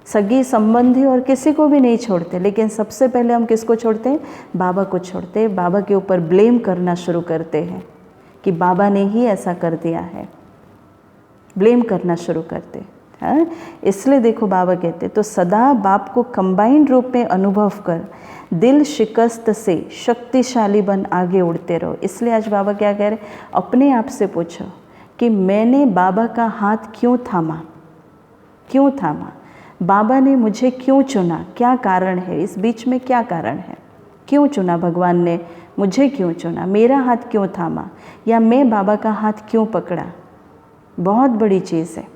सगी संबंधी और किसी को भी नहीं छोड़ते, लेकिन सबसे पहले हम किसको छोड़ते हैं? बाबा को छोड़ते हैं। बाबा के ऊपर ब्लेम करना शुरू करते हैं कि बाबा ने ही ऐसा कर दिया है, ब्लेम करना शुरू करते हैं। इसलिए देखो बाबा कहते तो सदा बाप को कंबाइंड रूप में अनुभव कर दिल शिकस्त से शक्तिशाली बन आगे उड़ते रहो। इसलिए आज बाबा क्या कह रहे, अपने आप से पूछो कि मैंने बाबा का हाथ क्यों थामा, क्यों थामा, बाबा ने मुझे क्यों चुना, क्या कारण है, इस बीच में क्या कारण है, क्यों चुना भगवान ने मुझे, क्यों चुना, मेरा हाथ क्यों थामा, या मैं बाबा का हाथ क्यों पकड़ा। बहुत बड़ी चीज़ है।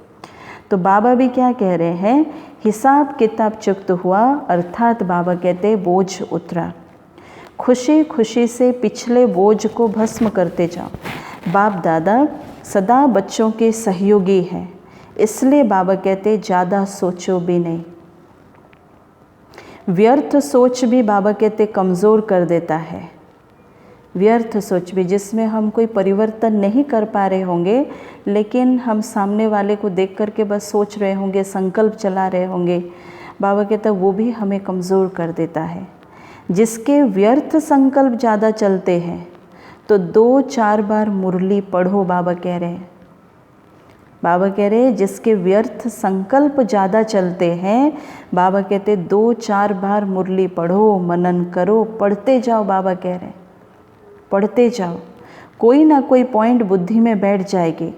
तो बाबा भी क्या कह रहे हैं, हिसाब किताब चुक्त हुआ, अर्थात बाबा कहते बोझ उतरा। खुशी खुशी से पिछले बोझ को भस्म करते जाओ। बाप दादा सदा बच्चों के सहयोगी हैं, इसलिए बाबा कहते ज़्यादा सोचो भी नहीं। व्यर्थ सोच भी बाबा कहते कमज़ोर कर देता है। व्यर्थ सोच भी, जिसमें हम कोई परिवर्तन नहीं कर पा रहे होंगे, लेकिन हम सामने वाले को देख करके बस सोच रहे होंगे, संकल्प चला रहे होंगे, बाबा कहता वो भी हमें कमज़ोर कर देता है। जिसके व्यर्थ संकल्प ज़्यादा चलते हैं तो 2-4 बार मुरली पढ़ो, बाबा कह रहे हैं। बाबा कह रहे हैं जिसके व्यर्थ संकल्प ज़्यादा चलते हैं, बाबा कहते 2-4 बार मुरली पढ़ो, मनन करो, पढ़ते जाओ। बाबा कह रहे हैं पढ़ते जाओ, कोई ना कोई पॉइंट बुद्धि में बैठ जाएगी।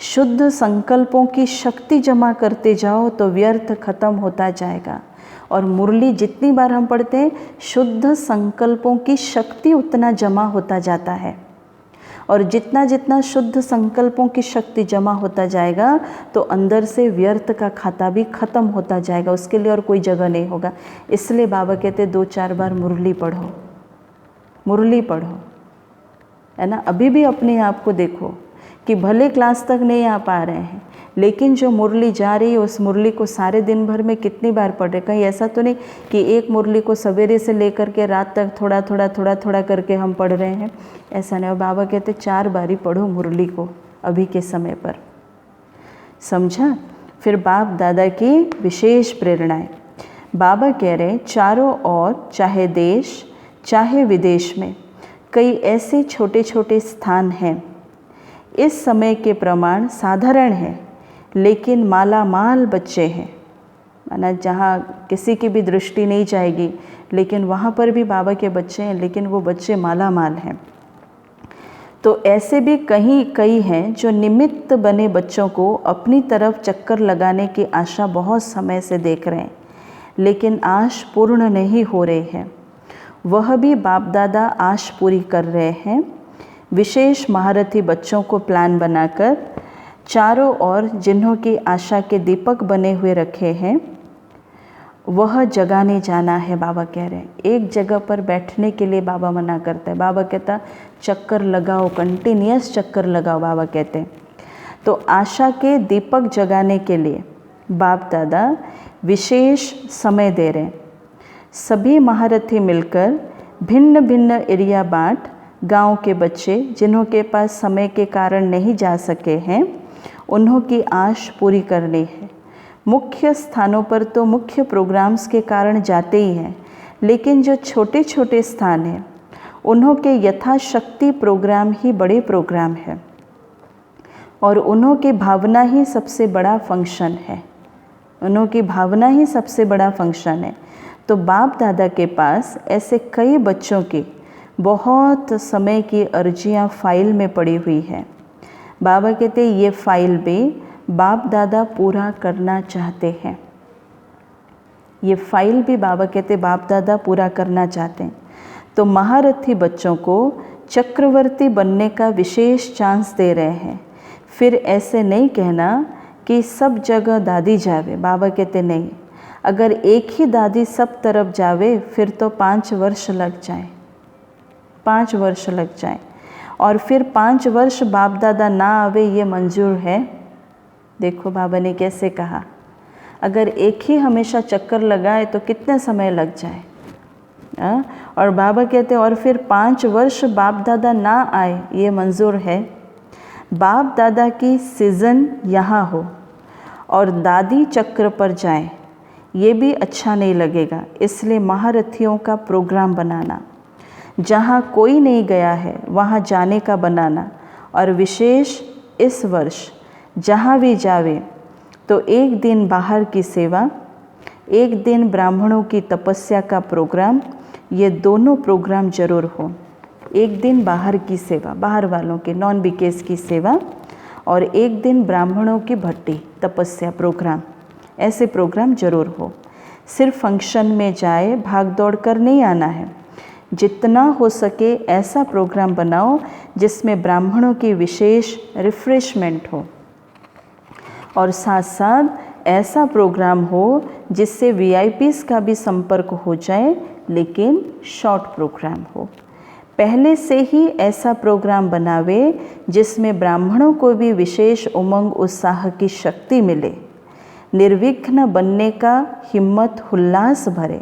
शुद्ध संकल्पों की शक्ति जमा करते जाओ तो व्यर्थ खत्म होता जाएगा। और मुरली जितनी बार हम पढ़ते हैं, शुद्ध संकल्पों की शक्ति उतना जमा होता जाता है। और जितना जितना शुद्ध संकल्पों की शक्ति जमा होता जाएगा तो अंदर से व्यर्थ का खाता भी खत्म होता जाएगा, उसके लिए और कोई जगह नहीं होगा। इसलिए बाबा कहते 2-4 बार मुरली पढ़ो, मुरली पढ़ो, है ना। अभी भी अपने आप को देखो कि भले क्लास तक नहीं आ पा रहे हैं, लेकिन जो मुरली जा रही है उस मुरली को सारे दिन भर में कितनी बार पढ़ रहे। कहीं ऐसा तो नहीं कि एक मुरली को सवेरे से लेकर के रात तक थोड़ा थोड़ा करके हम पढ़ रहे हैं, ऐसा नहीं। और बाबा कहते 4 बार ही पढ़ो मुरली को अभी के समय पर, समझा। फिर बाप दादा की विशेष प्रेरणाएं, बाबा कह रहे हैं चारों ओर, चाहे देश चाहे विदेश में कई ऐसे छोटे छोटे स्थान हैं, इस समय के प्रमाण साधारण हैं लेकिन माला माल बच्चे हैं। माना जहाँ किसी की भी दृष्टि नहीं जाएगी, लेकिन वहाँ पर भी बाबा के बच्चे हैं, लेकिन वो बच्चे माला माल हैं। तो ऐसे भी कई हैं जो निमित्त बने बच्चों को अपनी तरफ चक्कर लगाने की आशा बहुत समय से देख रहे हैं, लेकिन आश पूर्ण नहीं हो रही है। वह भी बाप दादा आश पूरी कर रहे हैं। विशेष महारथी बच्चों को प्लान बनाकर चारों ओर जिन्हों की आशा के दीपक बने हुए रखे हैं, वह जगाने जाना है। बाबा कह रहे हैं एक जगह पर बैठने के लिए बाबा मना करता है। बाबा कहता चक्कर लगाओ, कंटिन्यूअस चक्कर लगाओ, बाबा कहते हैं। तो आशा के दीपक जगाने के लिए बाप दादा विशेष समय दे रहे हैं। सभी महारथी मिलकर भिन्न भिन्न एरिया बांट गांव के बच्चे जिन्हों के पास समय के कारण नहीं जा सके हैं, उन्हों की आश पूरी करनी है। मुख्य स्थानों पर तो मुख्य प्रोग्राम्स के कारण जाते ही हैं, लेकिन जो छोटे छोटे स्थान हैं उन्हों के यथाशक्ति प्रोग्राम ही बड़े प्रोग्राम है और उन्हों की भावना ही सबसे बड़ा फंक्शन है। उन्हों की भावना ही सबसे बड़ा फंक्शन है। तो बाप दादा के पास ऐसे कई बच्चों की बहुत समय की अर्जियां फाइल में पड़ी हुई है। बाबा कहते ये फाइल भी बाप दादा पूरा करना चाहते हैं। ये फाइल भी बाबा कहते बाप दादा पूरा करना चाहते हैं। तो महारथी बच्चों को चक्रवर्ती बनने का विशेष चांस दे रहे हैं। फिर ऐसे नहीं कहना कि सब जगह दादी जावे। बाबा कहते नहीं, अगर एक ही दादी सब तरफ जावे फिर तो 5 वर्ष लग जाए, 5 वर्ष लग जाए। और फिर 5 वर्ष बाप दादा ना आवे ये मंजूर है। देखो बाबा ने कैसे कहा, अगर एक ही हमेशा चक्कर लगाए तो कितने समय लग जाए। और बाबा कहते और फिर 5 वर्ष बाप दादा ना आए ये मंजूर है। बाप दादा की सीज़न यहाँ हो और दादी चक्र पर जाए, ये भी अच्छा नहीं लगेगा। इसलिए महारथियों का प्रोग्राम बनाना, जहाँ कोई नहीं गया है वहाँ जाने का बनाना, और विशेष इस वर्ष जहाँ भी जावे तो एक दिन बाहर की सेवा, एक दिन ब्राह्मणों की तपस्या का प्रोग्राम, ये दोनों प्रोग्राम जरूर हो। एक दिन बाहर की सेवा, बाहर वालों के नॉन बीकेस की सेवा, और एक दिन ब्राह्मणों की भट्टी तपस्या प्रोग्राम, ऐसे प्रोग्राम जरूर हो। सिर्फ फंक्शन में जाए भाग दौड़ कर नहीं आना है। जितना हो सके ऐसा प्रोग्राम बनाओ जिसमें ब्राह्मणों की विशेष रिफ्रेशमेंट हो, और साथ साथ ऐसा प्रोग्राम हो जिससे वीआईपीज़ का भी संपर्क हो जाए, लेकिन शॉर्ट प्रोग्राम हो। पहले से ही ऐसा प्रोग्राम बनावे जिसमें ब्राह्मणों को भी विशेष उमंग उत्साह की शक्ति मिले, निर्विघ्न बनने का हिम्मत उल्लास भरे।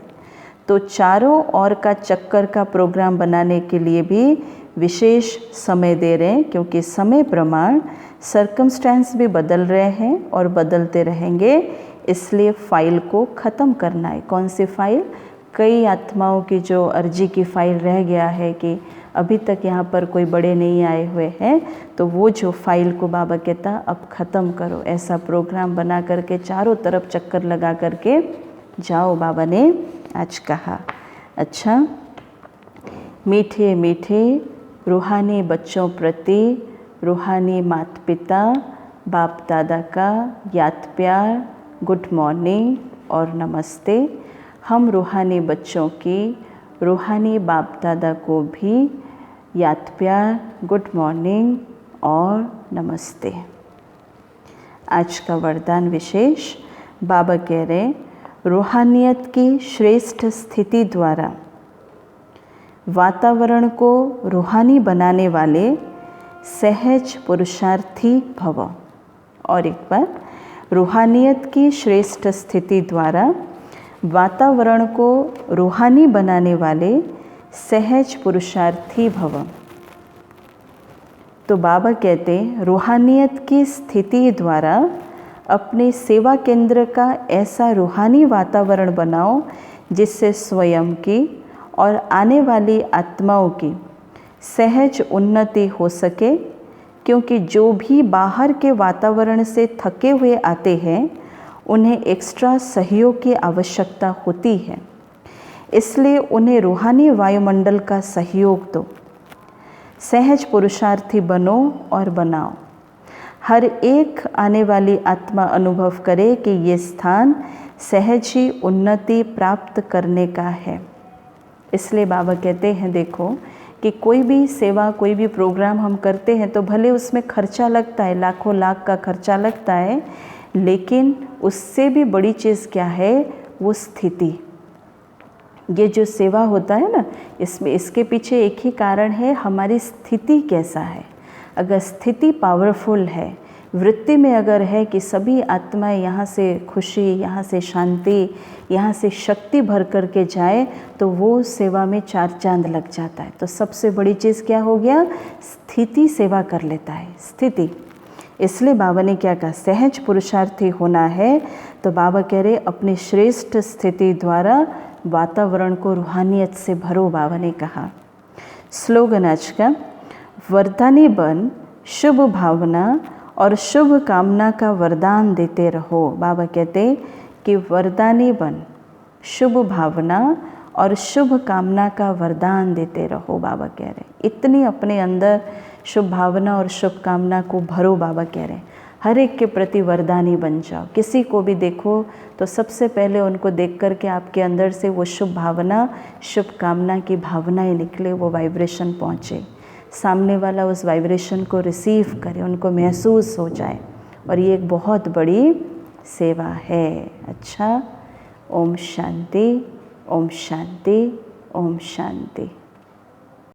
तो चारों ओर का चक्कर का प्रोग्राम बनाने के लिए भी विशेष समय दे रहे हैं, क्योंकि समय प्रमाण सर्कमस्टेंस भी बदल रहे हैं और बदलते रहेंगे। इसलिए फाइल को ख़त्म करना है। कौन सी फाइल? कई आत्माओं की जो अर्जी की फाइल रह गया है कि अभी तक यहाँ पर कोई बड़े नहीं आए हुए हैं, तो वो जो फाइल को बाबा कहता अब ख़त्म करो। ऐसा प्रोग्राम बना करके चारों तरफ चक्कर लगा करके जाओ, बाबा ने आज कहा। अच्छा, मीठे मीठे रूहानी बच्चों प्रति रूहानी माता पिता बाप दादा का याद प्यार, गुड मॉर्निंग और नमस्ते। हम रूहानी बच्चों की रूहानी बाप दादा को भी याद प्यार, गुड मॉर्निंग और नमस्ते। आज का वरदान विशेष बाबा कह रहे, रूहानियत की श्रेष्ठ स्थिति द्वारा वातावरण को रूहानी बनाने वाले सहज पुरुषार्थी भव। और एक बार, रूहानियत की श्रेष्ठ स्थिति द्वारा वातावरण को रूहानी बनाने वाले सहज पुरुषार्थी भव। तो बाबा कहते रूहानियत की स्थिति द्वारा अपने सेवा केंद्र का ऐसा रूहानी वातावरण बनाओ जिससे स्वयं की और आने वाली आत्माओं की सहज उन्नति हो सके। क्योंकि जो भी बाहर के वातावरण से थके हुए आते हैं उन्हें एक्स्ट्रा सहयोग की आवश्यकता होती है, इसलिए उन्हें रूहानी वायुमंडल का सहयोग दो। सहज पुरुषार्थी बनो और बनाओ। हर एक आने वाली आत्मा अनुभव करे कि ये स्थान सहज ही उन्नति प्राप्त करने का है। इसलिए बाबा कहते हैं देखो कि कोई भी सेवा, कोई भी प्रोग्राम हम करते हैं तो भले उसमें खर्चा लगता है, लाखों लाख का खर्चा लगता है, लेकिन उससे भी बड़ी चीज़ क्या है, वो स्थिति। ये जो सेवा होता है ना, इसमें इसके पीछे एक ही कारण है, हमारी स्थिति कैसा है। अगर स्थिति पावरफुल है, वृत्ति में अगर है कि सभी आत्माएं यहाँ से खुशी, यहाँ से शांति, यहाँ से शक्ति भर करके जाए, तो वो सेवा में 4 चांद लग जाता है। तो सबसे बड़ी चीज़ क्या हो गया, स्थिति सेवा कर लेता है, स्थिति। इसलिए बाबा ने क्या कहा, सहज पुरुषार्थी होना है। तो बाबा कह रहे अपनी श्रेष्ठ स्थिति द्वारा वातावरण को रूहानियत से भरो। बाबा ने कहा स्लोगन आज का, वरदानी बन, शुभ भावना और शुभ कामना का वरदान देते रहो। बाबा कहते कि वरदानी बन, शुभ भावना और शुभ कामना का वरदान देते रहो। बाबा कह रहे इतनी अपने अंदर शुभ भावना और शुभ कामना को भरो। बाबा कह रहे हर एक के प्रति वरदानी बन जाओ। किसी को भी देखो तो सबसे पहले उनको देख कर के आपके अंदर से वो शुभ भावना, शुभ कामना की भावनाएं निकले, वो वाइब्रेशन पहुँचे, सामने वाला उस वाइब्रेशन को रिसीव करे, उनको महसूस हो जाए। और ये एक बहुत बड़ी सेवा है। अच्छा, ओम शांति, ओम शांति, ओम शांति।